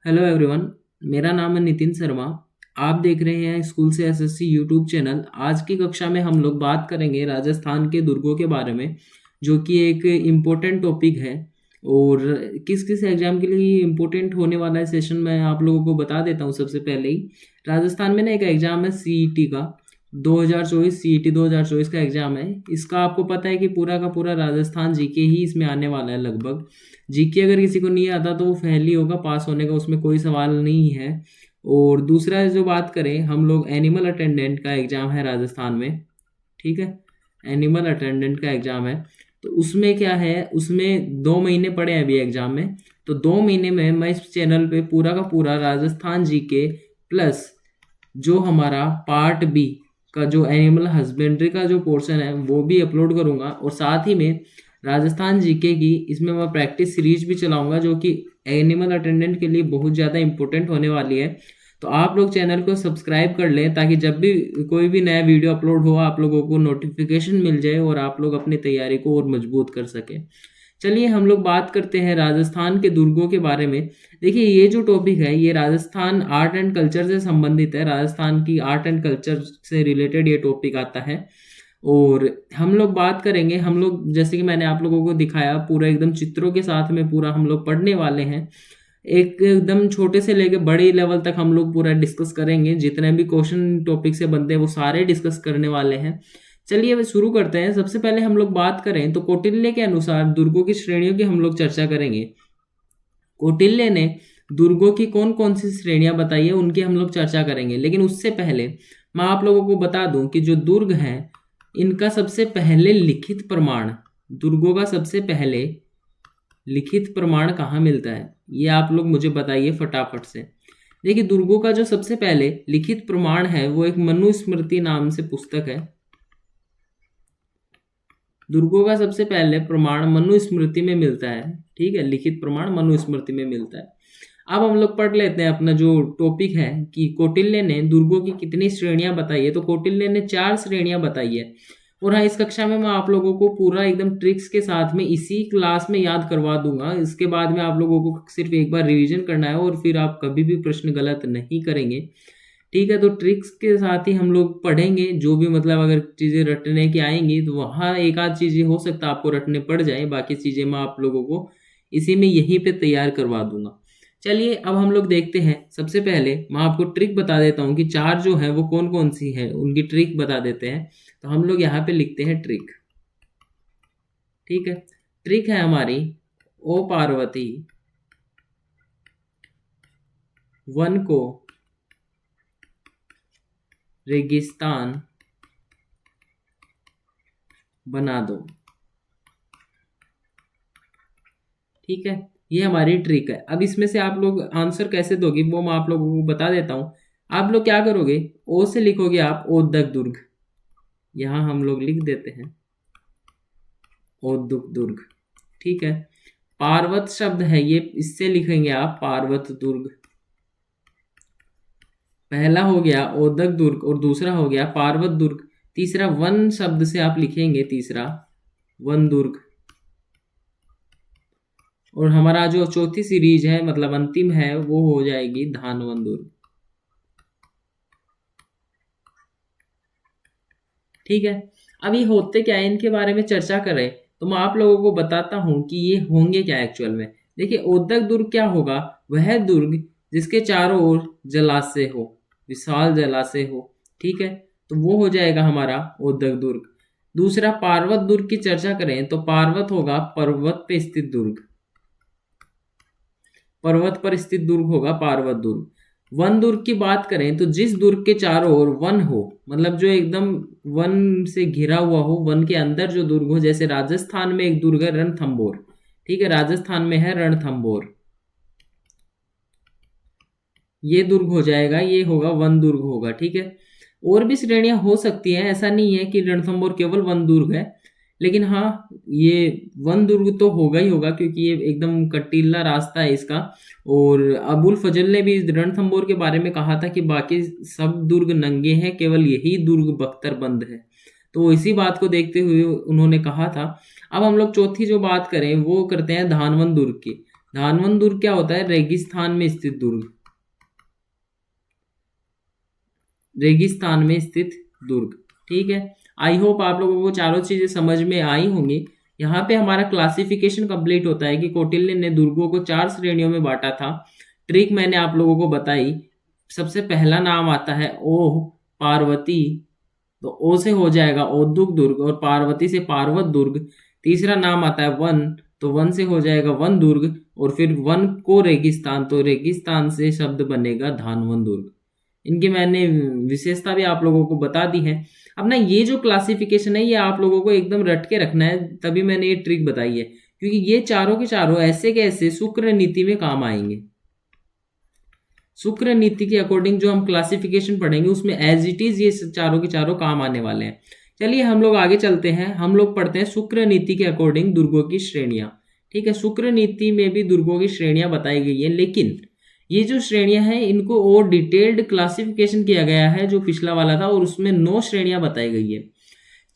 Hello everyone. मेरा नाम है नितिन शर्मा। आप देख रहे हैं स्कूल से एसएससी यूट्यूब चैनल। आज की कक्षा में हम लोग बात करेंगे राजस्थान के दुर्गों के बारे में, जो कि एक इम्पोर्टेंट टॉपिक है। और किस किस एग्जाम के लिए इम्पोर्टेंट होने वाला है सेशन मैं आप लोगों को बता देता हूँ। सबसे पहले ही राजस्थान में ना एक एग्जाम है सीईटी का 2024। सीईटी 2024 का एग्जाम है। इसका आपको पता है कि पूरा का पूरा राजस्थान जीके ही इसमें आने वाला है। लगभग जीके अगर किसी को नहीं आता तो वो फेल ही होगा, पास होने का उसमें कोई सवाल नहीं है। और दूसरा जो बात करें हम लोग, एनिमल अटेंडेंट का एग्जाम है राजस्थान में। ठीक है, एनिमल अटेंडेंट का एग्जाम है। तो उसमें क्या है, उसमें 2 महीने पड़े हैं अभी एग्जाम में। तो 2 महीने में मैं इस चैनल पे पूरा का पूरा राजस्थान जीके प्लस जो हमारा पार्ट बी का जो एनिमल हस्बेंड्री का जो पोर्शन है वो भी अपलोड करूंगा। और साथ ही में राजस्थान जीके की इसमें मैं प्रैक्टिस सीरीज भी चलाऊंगा, जो कि एनिमल अटेंडेंट के लिए बहुत ज़्यादा इंपॉर्टेंट होने वाली है। तो आप लोग चैनल को सब्सक्राइब कर लें ताकि जब भी कोई भी नया वीडियो अपलोड हो आप लोगों को नोटिफिकेशन मिल जाए और आप लोग अपनी तैयारी को और मजबूत कर सकें। चलिए हम लोग बात करते हैं राजस्थान के दुर्गों के बारे में। देखिए ये जो टॉपिक है ये राजस्थान आर्ट एंड कल्चर से संबंधित है। राजस्थान की आर्ट एंड कल्चर से रिलेटेड ये टॉपिक आता है। और हम लोग बात करेंगे, हम लोग जैसे कि मैंने आप लोगों को दिखाया पूरा एकदम चित्रों के साथ में पूरा हम लोग पढ़ने वाले हैं। एक एकदम छोटे से लेके बड़े लेवल तक हम लोग पूरा डिस्कस करेंगे। जितने भी क्वेश्चन टॉपिक से बनते हैं वो सारे डिस्कस करने वाले हैं। चलिए अब शुरू करते हैं। सबसे पहले हम लोग बात करें तो कौटिल्य के अनुसार दुर्गों की श्रेणियों की हम लोग चर्चा करेंगे। कौटिल्य ने दुर्गों की कौन कौन सी श्रेणियां बताई है उनकी हम लोग चर्चा करेंगे। लेकिन उससे पहले मैं आप लोगों को बता दूं कि जो दुर्ग हैं इनका सबसे पहले लिखित प्रमाण, दुर्गों का सबसे पहले लिखित प्रमाण कहाँ मिलता है ये आप लोग मुझे बताइए फटाफट से। देखिए दुर्गों का जो सबसे पहले लिखित प्रमाण है वो एक मनुस्मृति नाम से पुस्तक है। दुर्गों का सबसे पहले प्रमाण मनुस्मृति में मिलता है। ठीक है, लिखित प्रमाण मनुस्मृति में मिलता है। अब हम लोग पढ़ लेते हैं अपना जो टॉपिक है कि कौटिल्य ने दुर्गों की कितनी श्रेणियां बताई है। तो कौटिल्य ने 4 श्रेणियां बताई है। और हाँ, इस कक्षा में मैं आप लोगों को पूरा एकदम ट्रिक्स के साथ में इसी क्लास में याद करवा दूंगा। इसके बाद में आप लोगों को सिर्फ एक बार रिवीजन करना है और फिर आप कभी भी प्रश्न गलत नहीं करेंगे। ठीक है, तो ट्रिक्स के साथ ही हम लोग पढ़ेंगे। जो भी मतलब अगर चीज़ें रटने की आएंगी तो वहाँ एक आध चीज़ें हो सकता है आपको रटने पड़ जाए, बाकी चीज़ें मैं आप लोगों को इसी में यहीं पे तैयार करवा दूंगा। चलिए अब हम लोग देखते हैं। सबसे पहले मैं आपको ट्रिक बता देता हूँ कि 4 जो है वो कौन कौन सी है, उनकी ट्रिक बता देते हैं। तो हम लोग यहाँ पे लिखते हैं ट्रिक। ठीक है, ट्रिक है हमारी, ओ पार्वती वन को रेगिस्तान बना दो। ठीक है, ये हमारी ट्रिक है। अब इसमें से आप लोग आंसर कैसे दोगे वो मैं आप लोगों को बता देता हूँ। आप लोग क्या करोगे, ओ से लिखोगे आप ओदक दुर्ग। यहाँ हम लोग लिख देते हैं ओदक दुर्ग। ठीक है, पार्वत शब्द है ये, इससे लिखेंगे आप पार्वत दुर्ग। पहला हो गया ओदक दुर्ग और दूसरा हो गया पार्वत दुर्ग। तीसरा वन शब्द से आप लिखेंगे, तीसरा वन दुर्ग। और हमारा जो चौथी सीरीज है मतलब अंतिम है वो हो जाएगी धानवन दुर्ग। ठीक है, अभी होते क्या है इनके बारे में चर्चा करें तो मैं आप लोगों को बताता हूं कि ये होंगे क्या एक्चुअल में। देखिए ओदक दुर्ग क्या होगा, वह दुर्ग जिसके चारों ओर जलाशय हो, विशाल जलाशय हो। ठीक है, तो वो हो जाएगा हमारा ओदक दुर्ग। दूसरा पार्वत दुर्ग की चर्चा करें तो पार्वत होगा पर्वत पे स्थित दुर्ग, पर्वत पर स्थित दुर्ग होगा पार्वत दुर्ग। वन दुर्ग की बात करें तो जिस दुर्ग के चारों ओर वन हो, मतलब जो एकदम वन से घिरा हुआ हो, वन के अंदर जो दुर्ग हो। जैसे राजस्थान में एक दुर्ग है रणथंबोर। ठीक है, राजस्थान में है रणथंबोर, ये दुर्ग हो जाएगा, ये होगा वन दुर्ग होगा। ठीक है, और भी श्रेणियां हो सकती हैं, ऐसा नहीं है कि रणथंबोर केवल वन दुर्ग है। लेकिन हाँ, ये वन दुर्ग तो होगा ही होगा क्योंकि ये एकदम कटीला रास्ता है इसका। और अबुल फजल ने भी रणथंबोर के बारे में कहा था कि बाकी सब दुर्ग नंगे हैं, केवल यही दुर्ग बख्तरबंद है। तो इसी बात को देखते हुए उन्होंने कहा था। अब हम लोग चौथी जो बात करें वो करते हैं धानवन दुर्ग की। धानवन दुर्ग क्या होता है? रेगिस्तान में स्थित दुर्ग, रेगिस्तान में स्थित दुर्ग। ठीक है, आई होप आप लोगों को चारों चीजें समझ में आई होंगी। यहाँ पे हमारा क्लासिफिकेशन कंप्लीट होता है कि कौटिल्य ने दुर्गों को 4 श्रेणियों में बांटा था। ट्रिक मैंने आप लोगों को बताई। सबसे पहला नाम आता है ओह, पार्वती, तो ओ से हो जाएगा औद्योग दुर्ग, और पार्वती से पार्वत दुर्ग। तीसरा नाम आता है वन, तो वन से हो जाएगा वन दुर्ग, और फिर वन को रेगिस्तान, तो रेगिस्तान से शब्द बनेगा धानवन दुर्ग। इनकी मैंने विशेषता भी आप लोगों को बता दी है। अब ना ये जो क्लासिफिकेशन है ये आप लोगों को एकदम रट के रखना है, तभी मैंने ये ट्रिक बताई है, क्योंकि ये चारों के चारों ऐसे के ऐसे शुक्र नीति में काम आएंगे। शुक्र नीति के अकॉर्डिंग जो हम क्लासिफिकेशन पढ़ेंगे उसमें एज इट इज ये चारों के चारों काम आने वाले हैं। चलिए हम लोग आगे चलते हैं, हम लोग पढ़ते हैं शुक्र नीति के अकॉर्डिंग दुर्गों की श्रेणियां। ठीक है, शुक्र नीति में भी दुर्गों की श्रेणियां बताई गई है, लेकिन ये जो श्रेणियां हैं इनको और डिटेल्ड क्लासिफिकेशन किया गया है जो पिछला वाला था, और उसमें 9 श्रेणियां बताई गई है।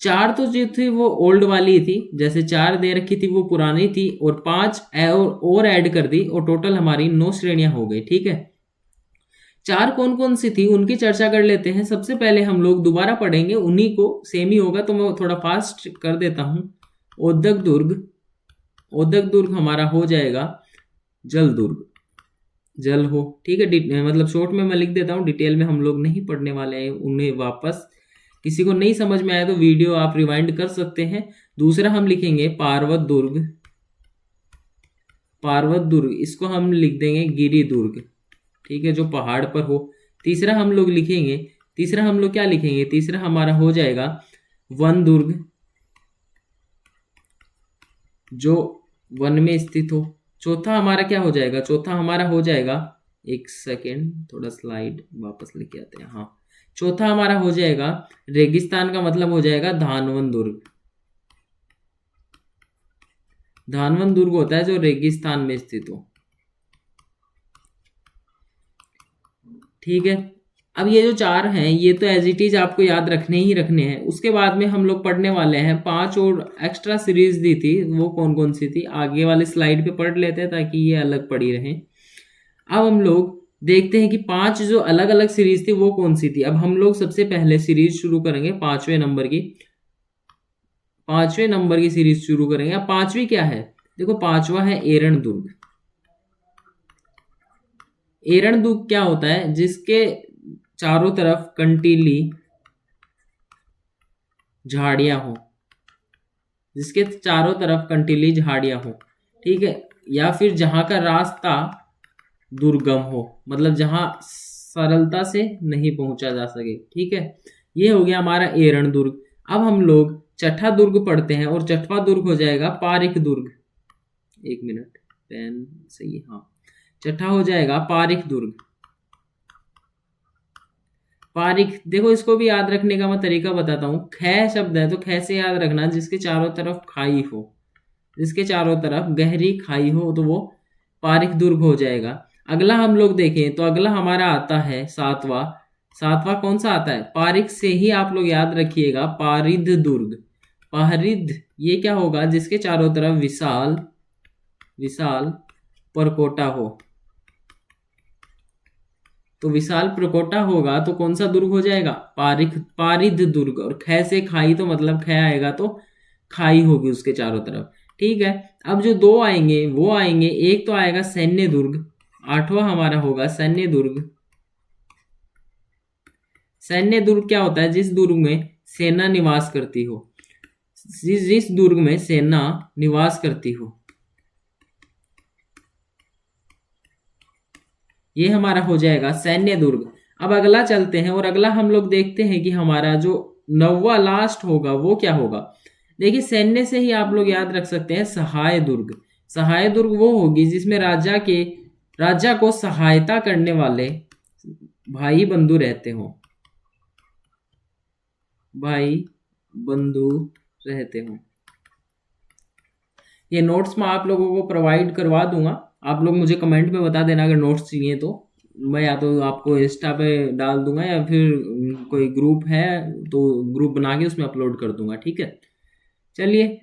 4 तो जो थी वो ओल्ड वाली थी, जैसे 4 दे रखी थी वो पुरानी थी, और 5 और ऐड कर दी, और टोटल हमारी 9 श्रेणियां हो गई। ठीक है, 4 कौन कौन सी थी उनकी चर्चा कर लेते हैं। सबसे पहले हम लोग दोबारा पढ़ेंगे, उन्हीं को सेम ही होगा, तो मैं थोड़ा फास्ट कर देता हूं। ओदक दुर्ग, ओदक दुर्ग हमारा हो जाएगा जल दुर्ग, जल हो। ठीक है, मतलब शॉर्ट में मैं लिख देता हूँ, डिटेल में हम लोग नहीं पढ़ने वाले हैं उन्हें वापस। किसी को नहीं समझ में आया तो वीडियो आप रिवाइंड कर सकते हैं। दूसरा हम लिखेंगे पार्वत दुर्ग, पार्वत दुर्ग इसको हम लिख देंगे गिरि दुर्ग। ठीक है, जो पहाड़ पर हो। तीसरा हम लोग लिखेंगे, तीसरा हम लोग क्या लिखेंगे? तीसरा हमारा हो जाएगा वन दुर्ग, जो वन में स्थित हो। चौथा हमारा क्या हो जाएगा? चौथा हमारा हो जाएगा, एक सेकेंड थोड़ा स्लाइड वापस लेके आते हैं। हाँ, चौथा हमारा हो जाएगा रेगिस्तान, का मतलब हो जाएगा धानवन दुर्ग। धानवन दुर्ग होता है जो रेगिस्तान में स्थित हो। ठीक है, अब ये जो 4 हैं ये तो एज इट इज आपको याद रखने ही रखने हैं। उसके बाद में हम लोग पढ़ने वाले हैं 5 और एक्स्ट्रा सीरीज दी थी, वो कौन कौन सी थी आगे वाली स्लाइड पे पढ़ लेते हैं ताकि ये अलग पड़ी रहे। अब हम लोग देखते हैं कि 5 जो अलग अलग सीरीज थी वो कौन सी थी। अब हम लोग सबसे पहले सीरीज शुरू करेंगे 5वें नंबर की, 5वें नंबर की सीरीज शुरू करेंगे। अब 5वीं क्या है? देखो 5वां है एरण दुर्ग। एरण दुर्ग क्या होता है? जिसके चारों तरफ कंटीली झाड़ियां हो, जिसके चारों तरफ कंटीली झाड़ियां हो। ठीक है, या फिर जहां का रास्ता दुर्गम हो, मतलब जहां सरलता से नहीं पहुंचा जा सके। ठीक है, ये हो गया हमारा एरण दुर्ग। अब हम लोग छठा दुर्ग पढ़ते हैं, और छठवां दुर्ग हो जाएगा पारिक दुर्ग। एक मिनट, पेन सही है, हाँ। छठा हो जाएगा पारिक दुर्ग। पारिक, देखो इसको भी याद रखने का मैं तरीका बताता हूँ। ख शब्द है तो ख से याद रखना, जिसके चारों तरफ खाई हो, जिसके चारों तरफ गहरी खाई हो, तो वो पारिक दुर्ग हो जाएगा। अगला हम लोग देखें तो अगला हमारा आता है 7वां। 7वां कौन सा आता है? पारिक से ही आप लोग याद रखिएगा, पारिद दुर्ग। पारिद ये क्या होगा? जिसके चारों तरफ विशाल विशाल परकोटा हो। तो विशाल प्रकोटा होगा तो कौन सा दुर्ग हो जाएगा? पारिक, पारिद दुर्ग। और ख से खाई तो मतलब ख आएगा तो खाई होगी उसके चारों तरफ। ठीक है, अब जो 2 आएंगे वो आएंगे, एक तो आएगा सैन्य दुर्ग। 8वां हमारा होगा सैन्य दुर्ग। सैन्य दुर्ग क्या होता है? जिस दुर्ग में सेना निवास करती हो, जिस दुर्ग में सेना निवास करती हो, ये हमारा हो जाएगा सैन्य दुर्ग। अब अगला चलते हैं, और अगला हम लोग देखते हैं कि हमारा जो 9वां लास्ट होगा वो क्या होगा। देखिए सैन्य से ही आप लोग याद रख सकते हैं सहाय दुर्ग। सहाय दुर्ग वो होगी जिसमें राजा को सहायता करने वाले भाई बंधु रहते हो, भाई बंधु रहते हो। ये नोट्स मैं आप लोगों को प्रोवाइड करवा दूंगा, आप लोग मुझे कमेंट में बता देना अगर नोट्स चाहिए तो। मैं या तो आपको इंस्टा पे डाल दूंगा, या फिर कोई ग्रुप है तो ग्रुप बना के उसमें अपलोड कर दूंगा। ठीक है, चलिए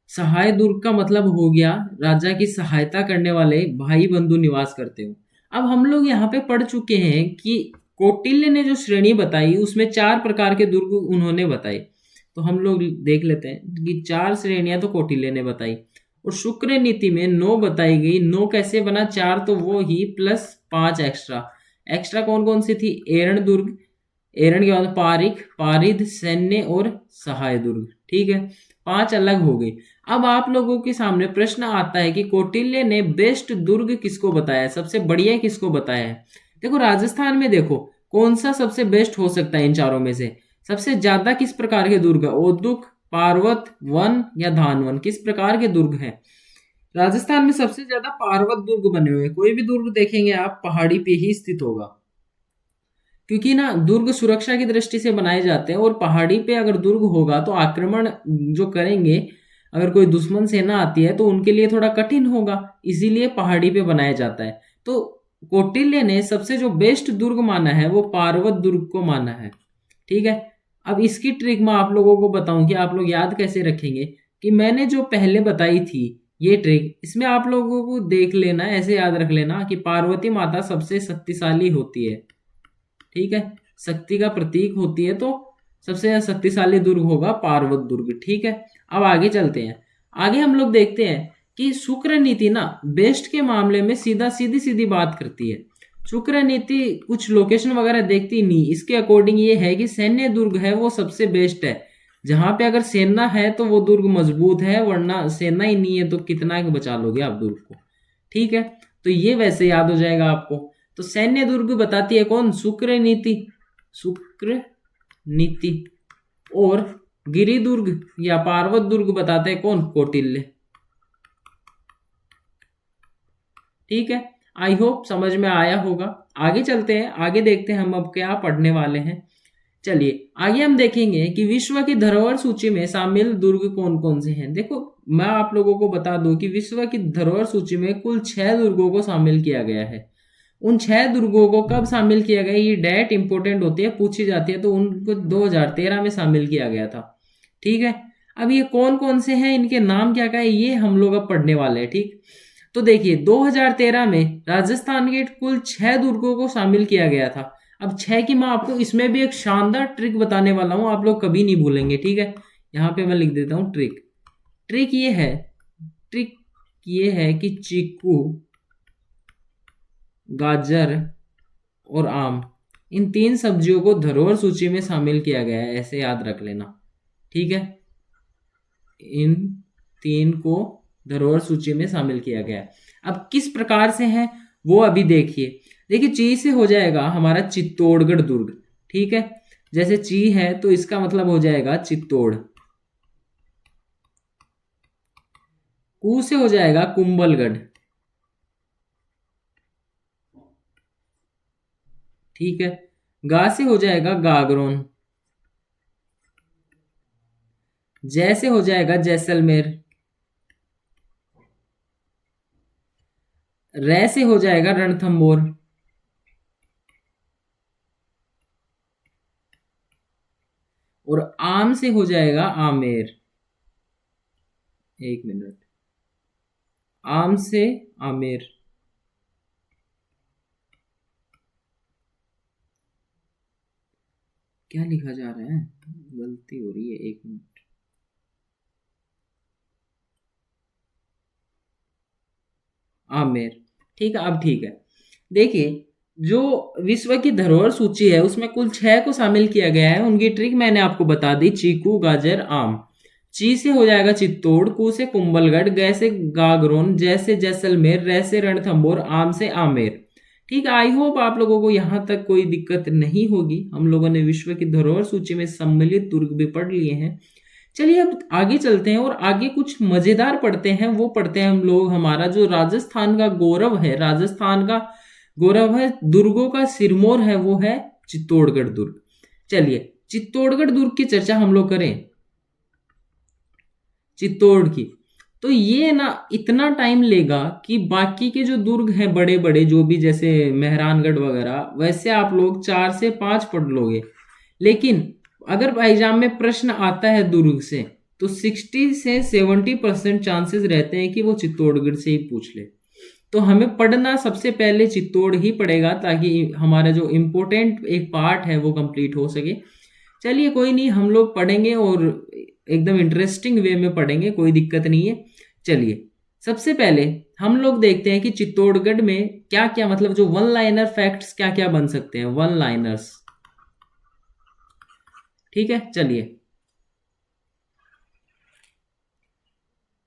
सहाय दुर्ग का मतलब हो गया राजा की सहायता करने वाले भाई बंधु निवास करते हो। अब हम लोग यहाँ पे पढ़ चुके हैं कि कौटिल्य ने जो श्रेणी बताई उसमें 4 प्रकार के दुर्ग उन्होंने बताए। तो हम लोग देख लेते हैं कि 4 श्रेणियां तो कौटिल्य ने बताई और शुक्र नीति में 9 बताई गई। 9 कैसे बना? 4 तो वो ही प्लस 5 एक्स्ट्रा। एक्स्ट्रा कौन कौन सी थी? एरण दुर्ग, एरण के बाद पारिक, पारिद, सैन्य और सहाय दुर्ग। ठीक है, 5 अलग हो गई। अब आप लोगों के सामने प्रश्न आता है कि कौटिल्य ने बेस्ट दुर्ग किसको बताया है, सबसे बढ़िया किसको बताया है। देखो राजस्थान में देखो कौन सा सबसे बेस्ट हो सकता है इन चारों में से। सबसे ज्यादा किस प्रकार के दुर्ग है? ओदुक, पार्वत, वन या धानवन, किस प्रकार के दुर्ग हैं? राजस्थान में सबसे ज्यादा पार्वत दुर्ग बने हुए हैं। कोई भी दुर्ग देखेंगे आप पहाड़ी पे ही स्थित होगा, क्योंकि ना दुर्ग सुरक्षा की दृष्टि से बनाए जाते हैं और पहाड़ी पे अगर दुर्ग होगा तो आक्रमण जो करेंगे, अगर कोई दुश्मन सेना आती है तो उनके लिए थोड़ा कठिन होगा, इसीलिए पहाड़ी पे बनाया जाता है। तो कौटिल्य ने सबसे जो बेस्ट दुर्ग माना है वो पार्वत दुर्ग को माना है। ठीक है, अब इसकी ट्रिक मैं आप लोगों को बताऊं कि आप लोग याद कैसे रखेंगे। कि मैंने जो पहले बताई थी ये ट्रिक, इसमें आप लोगों को देख लेना, ऐसे याद रख लेना कि पार्वती माता सबसे शक्तिशाली होती है। ठीक है, शक्ति का प्रतीक होती है, तो सबसे शक्तिशाली दुर्ग होगा पार्वत दुर्ग। ठीक है, अब आगे चलते हैं। आगे हम लोग देखते हैं कि शुक्र नीति ना बेस्ट के मामले में सीधा सीधी सीधी बात करती है। शुक्र नीति कुछ लोकेशन वगैरह देखती नहीं, इसके अकॉर्डिंग ये है कि सैन्य दुर्ग है वो सबसे बेस्ट है। जहां पे अगर सेना है तो वो दुर्ग मजबूत है, वरना सेना ही नहीं है तो कितना बचा लोगे आप दुर्ग को। ठीक है, तो ये वैसे याद हो जाएगा आपको। तो सैन्य दुर्ग बताती है कौन? शुक्र नीति, शुक्र नीति। और गिरि दुर्ग या पार्वत दुर्ग बताते हैं कौन? कौटिल्य। ठीक है, आई होप समझ में आया होगा। आगे चलते हैं, आगे देखते हैं हम अब क्या पढ़ने वाले हैं। चलिए आगे हम देखेंगे कि विश्व की धरोहर सूची में शामिल दुर्ग कौन कौन से हैं। देखो मैं आप लोगों को बता दूं कि विश्व की धरोहर सूची में कुल 6 दुर्गों को शामिल किया गया है। उन 6 दुर्गों को कब शामिल किया गया, ये डेट इंपॉर्टेंट होती है, पूछी जाती है, तो उनको 2013 में शामिल किया गया था। ठीक है, अब ये कौन कौन से हैं, इनके नाम क्या क्या है, ये हम लोग अब पढ़ने वाले हैं। ठीक, तो देखिए 2013 में राजस्थान के कुल 6 दुर्गों को शामिल किया गया था। अब 6 की मैं आपको इसमें भी एक शानदार ट्रिक बताने वाला हूं, आप लोग कभी नहीं भूलेंगे। ठीक है, यहाँ पे मैं लिख देता हूं ट्रिक। ट्रिक ये है, ट्रिक ये है कि चीकू, गाजर और आम, इन 3 सब्जियों को धरोहर सूची में शामिल किया गया है, ऐसे याद रख लेना। ठीक है, इन 3 को धरोहर सूची में शामिल किया गया है। अब किस प्रकार से है वो अभी देखिए। देखिए ची से हो जाएगा हमारा चित्तौड़गढ़ दुर्ग। ठीक है, जैसे ची है तो इसका मतलब हो जाएगा चित्तौड़। कू से हो जाएगा कुंभलगढ़। ठीक है, गा से हो जाएगा गागरोन। जैसे हो जाएगा जैसलमेर। रै से हो जाएगा रणथंबोर। और आम से हो जाएगा आमेर। एक मिनट, आम से आमेर। क्या लिखा जा रहा है, गलती हो रही है, एक मिनट। आमेर। ठीक है, अब ठीक है। देखिए जो विश्व की धरोहर सूची है उसमें कुल 6 को शामिल किया गया है। उनकी ट्रिक मैंने आपको बता दी, चीकू, गाजर, आम। ची से हो जाएगा चित्तौड़, कू से कुंभलगढ़, गै से गागरोन, जै से जैसलमेर, रै से रणथंबोर, आम से आमेर। ठीक है, आई होप आप लोगों को यहाँ तक कोई दिक्कत नहीं होगी। हम लोगों ने विश्व की धरोहर सूची में सम्मिलित दुर्ग भी पढ़ लिए हैं। चलिए अब आगे चलते हैं और आगे कुछ मजेदार पढ़ते हैं। वो पढ़ते हैं हम लोग हमारा जो राजस्थान का गौरव है, राजस्थान का गौरव है, दुर्गों का सिरमौर है, वो है चित्तौड़गढ़ दुर्ग। चलिए चित्तौड़गढ़ दुर्ग की चर्चा हम लोग करें, चित्तौड़ की। तो ये ना इतना टाइम लेगा कि बाकी के जो दुर्ग हैं बड़े बड़े जो भी, जैसे मेहरानगढ़ वगैरह, वैसे आप लोग 4 से 5 पढ़ लोगे। लेकिन अगर एग्जाम में प्रश्न आता है दुर्ग से तो 60 से 70% चांसेस रहते हैं कि वो चित्तौड़गढ़ से ही पूछ ले। तो हमें पढ़ना सबसे पहले चित्तौड़ ही पड़ेगा ताकि हमारा जो इम्पोर्टेंट एक पार्ट है वो कंप्लीट हो सके। चलिए कोई नहीं, हम लोग पढ़ेंगे और एकदम इंटरेस्टिंग वे में पढ़ेंगे, कोई दिक्कत नहीं है। चलिए सबसे पहले हम लोग देखते हैं कि चित्तौड़गढ़ में क्या क्या, मतलब जो वन लाइनर फैक्ट्स क्या क्या बन सकते हैं, वन लाइनर्स। ठीक है, चलिए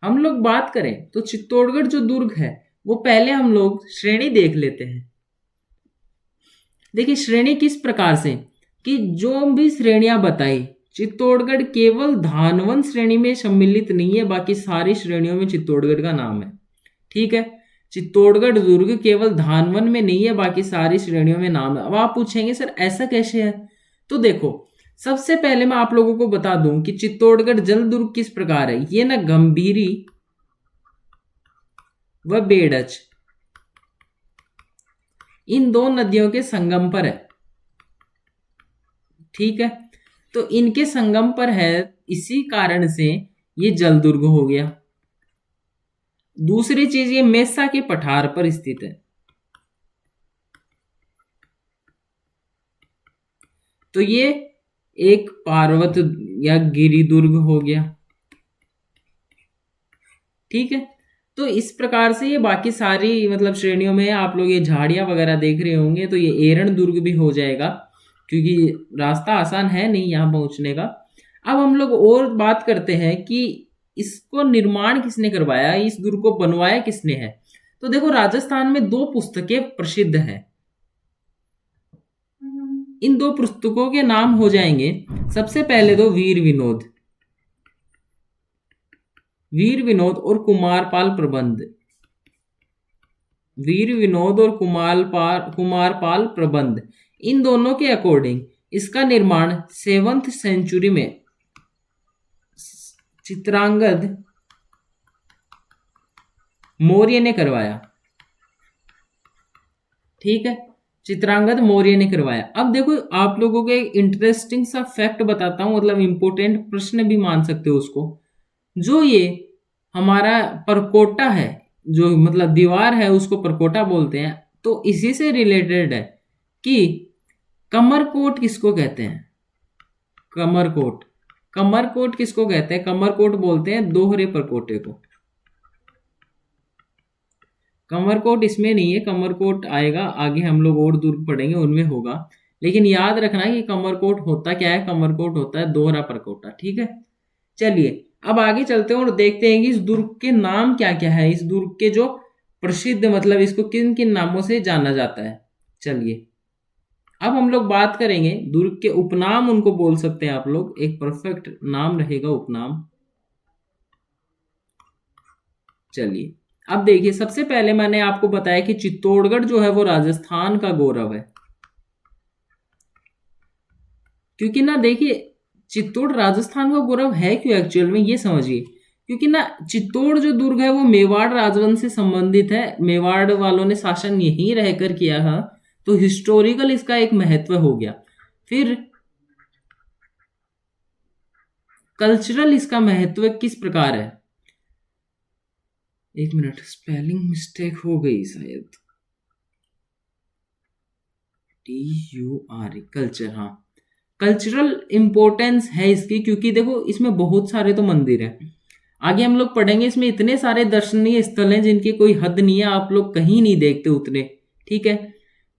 हम लोग बात करें तो चित्तौड़गढ़ जो दुर्ग है वो पहले हम लोग श्रेणी देख लेते हैं। देखिए श्रेणी किस प्रकार से कि जो भी श्रेणियां बताई, चित्तौड़गढ़ केवल धानवन श्रेणी में सम्मिलित नहीं है, बाकी सारी श्रेणियों में चित्तौड़गढ़ का नाम है। ठीक है, चित्तौड़गढ़ दुर्ग केवल धानवन में नहीं है, बाकी सारी श्रेणियों में नाम है। अब आप पूछेंगे सर ऐसा कैसे है, तो देखो सबसे पहले मैं आप लोगों को बता दूं कि चित्तौड़गढ़ जल दुर्ग किस प्रकार है। ये ना गंभीरी व बेड़च इन दो नदियों के संगम पर है। ठीक है, तो इनके संगम पर है, इसी कारण से ये जल दुर्ग हो गया। दूसरी चीज, ये मेसा के पठार पर स्थित है, तो ये एक पार्वत या गिरि दुर्ग हो गया। ठीक है, तो इस प्रकार से ये बाकी सारी मतलब श्रेणियों में आप लोग ये झाड़ियां वगैरह देख रहे होंगे, तो ये एरण दुर्ग भी हो जाएगा क्योंकि रास्ता आसान है नहीं यहाँ पहुंचने का। अब हम लोग और बात करते हैं कि इसको निर्माण किसने करवाया, इस दुर्ग को बनवाया किसने है। तो देखो राजस्थान में दो पुस्तकें प्रसिद्ध हैं, इन दो पुस्तकों के नाम हो जाएंगे सबसे पहले तो वीर विनोद, वीर विनोद और कुमारपाल प्रबंध। वीर विनोद और कुमारपाल प्रबंध, इन दोनों के अकॉर्डिंग इसका निर्माण 7th सेंचुरी में चित्रांगद मौर्य ने करवाया। ठीक है, चित्रांगद मौर्य ने करवाया। अब देखो आप लोगों को एक इंटरेस्टिंग सा फैक्ट बताता हूं, मतलब इंपोर्टेंट प्रश्न भी मान सकते हो उसको। जो ये हमारा परकोटा है, जो मतलब दीवार है उसको परकोटा बोलते हैं, तो इसी से रिलेटेड है कि कमरकोट किसको कहते हैं। कमरकोट, कमरकोट किसको कहते हैं, कमरकोट बोलते हैं दोहरे परकोटे को। कमरकोट इसमें नहीं है, कमरकोट आएगा आगे, हम लोग और दूर पढ़ेंगे उनमें होगा, लेकिन याद रखना कि कमरकोट होता क्या है, कमरकोट होता है दोहरा परकोटा। ठीक है, चलिए अब आगे चलते हैं और देखते हैं कि इस दुर्ग के नाम क्या क्या है, इस दुर्ग के जो प्रसिद्ध मतलब इसको किन किन नामों से जाना जाता है। चलिए अब हम लोग बात करेंगे दुर्ग के उपनाम, उनको बोल सकते हैं आप लोग, एक परफेक्ट नाम रहेगा उपनाम। चलिए अब देखिए सबसे पहले मैंने आपको बताया कि चित्तौड़गढ़ जो है वो राजस्थान का गौरव है, क्योंकि ना देखिए चित्तौड़ राजस्थान का गौरव है क्यों एक्चुअल में, ये समझिए। क्योंकि ना चित्तौड़ जो दुर्ग है वो मेवाड़ राजवंश से संबंधित है, मेवाड़ वालों ने शासन यहीं रहकर किया है, तो हिस्टोरिकल इसका एक महत्व हो गया। फिर कल्चरल इसका महत्व किस प्रकार है, एक मिनट स्पेलिंग मिस्टेक हो गई शायद, TURE कल्चर, हाँ कल्चरल इंपॉर्टेंस है इसकी, क्योंकि देखो इसमें बहुत सारे तो मंदिर हैं, आगे हम लोग पढ़ेंगे इसमें इतने सारे दर्शनीय स्थल हैं जिनकी कोई हद नहीं है, आप लोग कहीं नहीं देखते उतने। ठीक है,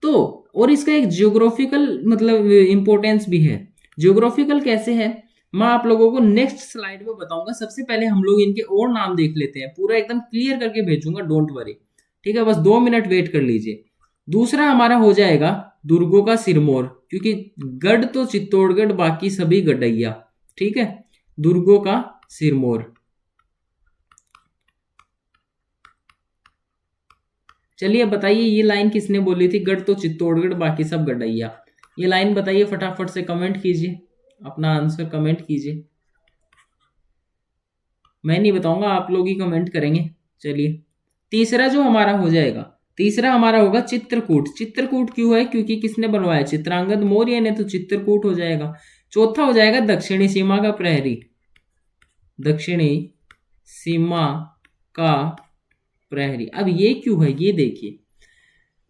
तो और इसका एक जियोग्राफिकल मतलब इंपॉर्टेंस भी है। जियोग्राफिकल कैसे है मैं आप लोगों को नेक्स्ट स्लाइड में बताऊंगा। सबसे पहले हम लोग इनके और नाम देख लेते हैं, पूरा एकदम क्लियर करके भेजूंगा, डोंट वरी। ठीक है, बस 2 मिनट वेट कर लीजिए। दूसरा हमारा हो जाएगा दुर्गों का सिरमौर, क्योंकि गढ़ तो चित्तौड़गढ़ बाकी सभी गढ़ैया। ठीक है, दुर्गों का सिरमौर। चलिए बताइए ये लाइन किसने बोली थी, गढ़ तो चित्तौड़गढ़ बाकी सब गढ़ैया। ये लाइन बताइए फटाफट से, कमेंट कीजिए, अपना आंसर कमेंट कीजिए। मैं नहीं बताऊंगा, आप लोग ही कमेंट करेंगे। चलिए तीसरा जो हमारा हो जाएगा, तीसरा हमारा होगा चित्रकूट। चित्रकूट क्यों है, क्योंकि किसने बनवाया, चित्रांगद मौर्य ने, तो चित्रकूट हो जाएगा। चौथा हो जाएगा दक्षिणी सीमा का प्रहरी, दक्षिणी सीमा का प्रहरी। अब ये क्यों है ये देखिए,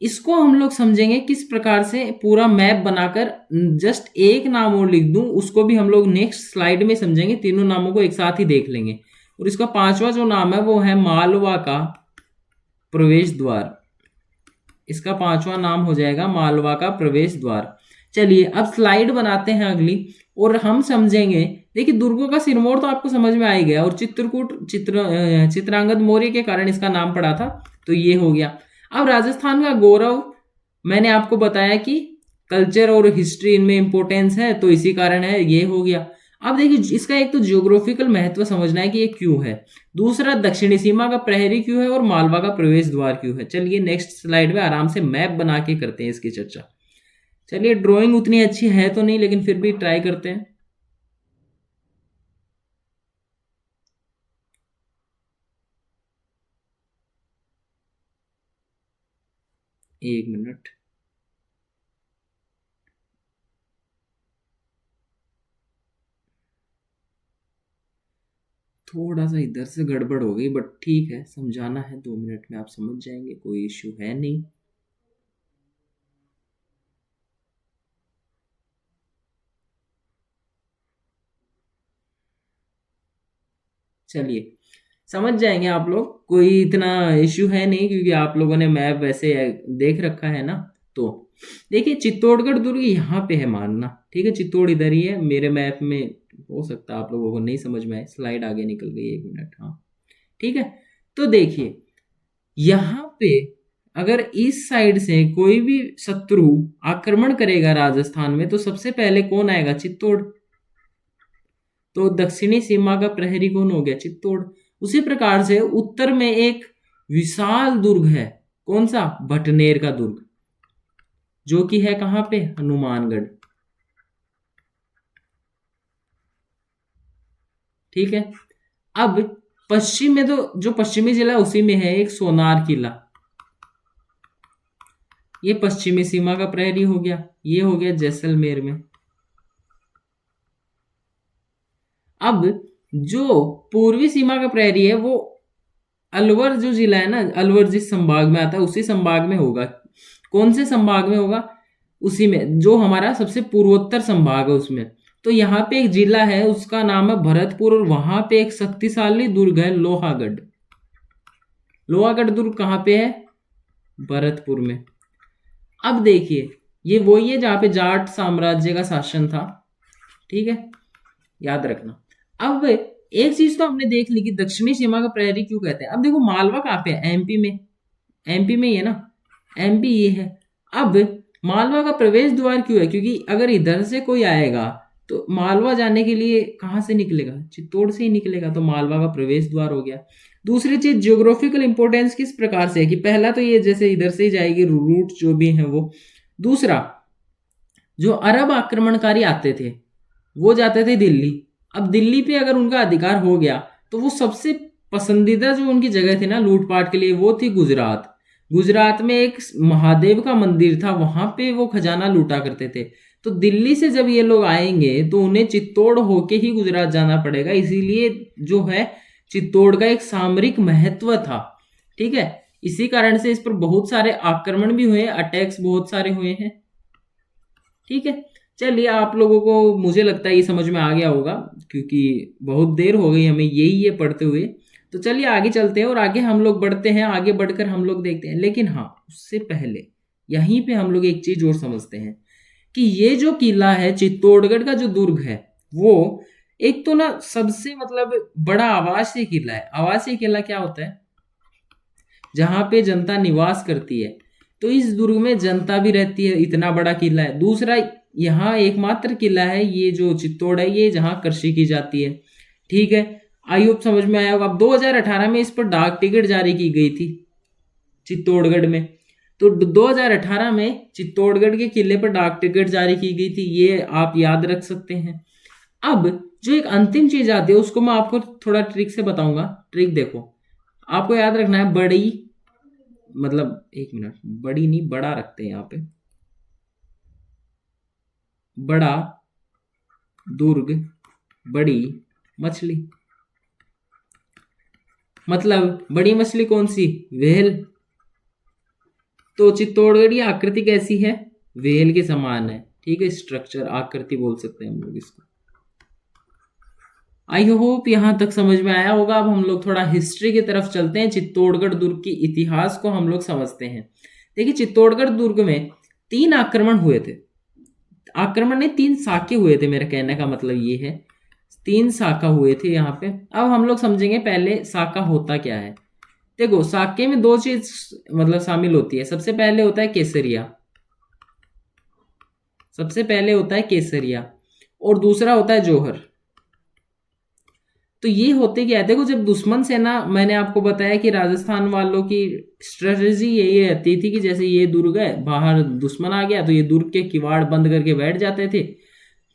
इसको हम लोग समझेंगे किस प्रकार से, पूरा मैप बनाकर। जस्ट एक नाम और लिख दूं, उसको भी हम लोग नेक्स्ट स्लाइड में समझेंगे, तीनों नामों को एक साथ ही देख लेंगे। और इसका पांचवा जो नाम है वो है मालवा का प्रवेश द्वार। इसका पांचवा नाम हो जाएगा मालवा का प्रवेश द्वार। चलिए अब स्लाइड बनाते हैं अगली, और हम समझेंगे। देखिए दुर्गों का सिरमौर तो आपको समझ में आ ही गया, और चित्रांगद मौर्य के कारण इसका नाम पड़ा था, तो ये हो गया। अब राजस्थान का गौरव, मैंने आपको बताया कि कल्चर और हिस्ट्री इनमें इंपॉर्टेंस है, तो इसी कारण है, ये हो गया। अब देखिए इसका एक तो जियोग्राफिकल महत्व समझना है कि ये क्यों है, दूसरा दक्षिणी सीमा का प्रहरी क्यों है, और मालवा का प्रवेश द्वार क्यों है। चलिए नेक्स्ट स्लाइड में आराम से मैप बना के करते हैं इसकी चर्चा। चलिए ड्राइंग उतनी अच्छी है तो नहीं, लेकिन फिर भी ट्राई करते हैं। एक मिनट, थोड़ा सा इधर से गड़बड़ हो गई, बट ठीक है, समझाना है 2 मिनट में आप समझ जाएंगे, कोई इश्यू है नहीं। चलिए समझ जाएंगे आप लोग, कोई इतना इश्यू है नहीं, क्योंकि आप लोगों ने मैप वैसे देख रखा है ना। तो देखिए चित्तौड़गढ़ दुर्ग यहाँ पे है मानना, ठीक है, चित्तौड़ इधर ही है मेरे मैप में। हो सकता है आप लोगों को नहीं समझ में आए, स्लाइड आगे निकल गई, 1 मिनट, हाँ ठीक है। तो देखिए यहाँ पे अगर इस साइड से कोई भी शत्रु आक्रमण करेगा राजस्थान में, तो सबसे पहले कौन आएगा, चित्तौड़। तो दक्षिणी सीमा का प्रहरी कौन हो गया, चित्तौड़। उसी प्रकार से उत्तर में एक विशाल दुर्ग है, कौन सा, भटनेर का दुर्ग, जो कि है कहां पे, हनुमानगढ़, ठीक है। अब पश्चिम में, तो जो पश्चिमी जिला उसी में है एक सोनार किला, ये पश्चिमी सीमा का प्रहरी हो गया, ये हो गया जैसलमेर में। अब जो पूर्वी सीमा का प्रहरी है वो अलवर जो जिला है ना, अलवर जिस संभाग में आता है उसी संभाग में होगा। कौन से संभाग में होगा, उसी में जो हमारा सबसे पूर्वोत्तर संभाग है उसमें। तो यहाँ पे एक जिला है उसका नाम है भरतपुर, और वहां पे एक शक्तिशाली दुर्ग है लोहागढ़। लोहागढ़ दुर्ग कहाँ पे है, भरतपुर में। अब देखिए ये वही है जहाँ पे जाट साम्राज्य का शासन था, ठीक है, याद रखना। अब एक चीज तो हमने देख ली कि दक्षिणी सीमा का प्रहरी क्यों कहते हैं। अब देखो मालवा कहाँ पे है, एमपी में, एमपी में ही है ना, एमपी ये है। अब मालवा का प्रवेश द्वार क्यों है, क्योंकि अगर इधर से कोई आएगा तो मालवा जाने के लिए कहाँ से निकलेगा, चित्तौड़ से ही निकलेगा, तो मालवा का प्रवेश द्वार हो गया। दूसरी चीज जियोग्राफिकल इंपोर्टेंस किस प्रकार से है कि पहला तो ये जैसे इधर से ही जाएगी रूट जो भी है वो। दूसरा, जो अरब आक्रमणकारी आते थे वो जाते थे दिल्ली। अब दिल्ली पे अगर उनका अधिकार हो गया तो वो सबसे पसंदीदा जो उनकी जगह थी ना लूटपाट के लिए, वो थी गुजरात। गुजरात में एक महादेव का मंदिर था, वहां पे वो खजाना लूटा करते थे। तो दिल्ली से जब ये लोग आएंगे तो उन्हें चित्तौड़ होके ही गुजरात जाना पड़ेगा, इसीलिए जो है चित्तौड़ का एक सामरिक महत्व था, ठीक है। इसी कारण से इस पर बहुत सारे आक्रमण भी हुए, अटैक्स बहुत सारे हुए हैं, ठीक है। चलिए आप लोगों को मुझे लगता है ये समझ में आ गया होगा, क्योंकि बहुत देर हो गई हमें यही ये पढ़ते हुए। तो चलिए आगे चलते हैं, और आगे हम लोग बढ़ते हैं, आगे बढ़कर हम लोग देखते हैं। लेकिन हाँ, उससे पहले यहीं पे हम लोग एक चीज और समझते हैं कि ये जो किला है चित्तौड़गढ़ का जो दुर्ग है, वो एक तो ना सबसे मतलब बड़ा आवासीय किला है। आवासीय किला क्या होता है, जहां पे जनता निवास करती है। तो इस दुर्ग में जनता भी रहती है, इतना बड़ा किला है। दूसरा, यहाँ एकमात्र किला है ये जो चित्तौड़ है, ये जहाँ कृषि की जाती है, ठीक है। आई होप समझ में आया होगा। अब 2018 में इस पर डाक टिकट जारी की गई थी चित्तौड़गढ़ में। तो 2018 में चित्तौड़गढ़ के किले पर डाक टिकट जारी की गई थी, ये आप याद रख सकते हैं। अब जो एक अंतिम चीज आती है उसको मैं आपको थोड़ा ट्रिक से बताऊंगा। ट्रिक देखो, आपको याद रखना है बड़ी, मतलब 1 मिनट, बड़ी नहीं बड़ा रखते हैं यहाँ पे, बड़ा दुर्ग, बड़ी मछली, मतलब बड़ी मछली कौन सी? व्हेल। तो चित्तौड़गढ़ की आकृति कैसी है? व्हेल के समान है, ठीक है, स्ट्रक्चर आकृति बोल सकते हैं हम लोग इसको। आई होप यहां तक समझ में आया होगा। अब हम लोग थोड़ा हिस्ट्री की तरफ चलते हैं, चित्तौड़गढ़ दुर्ग की इतिहास को हम लोग समझते हैं। देखिए, चित्तौड़गढ़ दुर्ग में 3 आक्रमण हुए थे। आक्रमण नहीं, 3 साके हुए थे, मेरा कहने का मतलब ये है 3 साका हुए थे यहाँ पे। अब हम लोग समझेंगे पहले साका होता क्या है। देखो, साके में 2 चीज मतलब शामिल होती है। सबसे पहले होता है केसरिया, सबसे पहले होता है केसरिया, और दूसरा होता है जौहर। तो ये होते क्या है, देखो, जब दुश्मन सेना, मैंने आपको बताया कि राजस्थान वालों की स्ट्रेटजी यही रहती थी कि जैसे ये दुर्ग है, बाहर दुश्मन आ गया तो ये दुर्ग के किवाड़ बंद करके बैठ जाते थे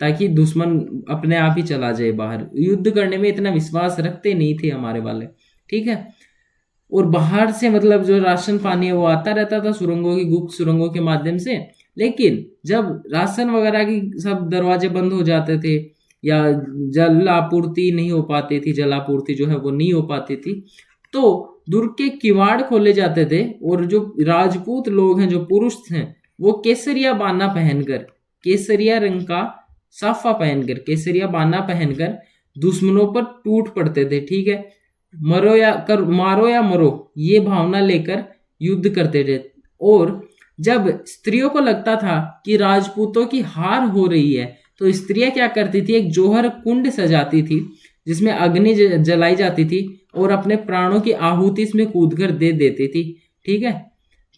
ताकि दुश्मन अपने आप ही चला जाए बाहर। युद्ध करने में इतना विश्वास रखते नहीं थे हमारे वाले, ठीक है। और बाहर से मतलब जो राशन पानी है वो आता रहता था सुरंगों की, गुप्त सुरंगों के माध्यम से। लेकिन जब राशन वगैरह की सब दरवाजे बंद हो जाते थे या जल आपूर्ति नहीं हो पाती थी, जल आपूर्ति जो है वो नहीं हो पाती थी, तो दुर्ग के किवाड़ खोले जाते थे और जो राजपूत लोग हैं, जो पुरुष हैं, वो केसरिया बाना पहनकर, केसरिया रंग का साफा पहनकर, केसरिया बाना पहनकर दुश्मनों पर टूट पड़ते थे, ठीक है। मारो या मरो, ये भावना लेकर युद्ध करते थे। और जब स्त्रियों को लगता था कि राजपूतों की हार हो रही है, तो स्त्रियां क्या करती थी, एक जौहर कुंड सजाती थी जिसमें अग्नि जलाई जाती थी और अपने प्राणों की आहुति इसमें कूदकर दे देती थी, ठीक है।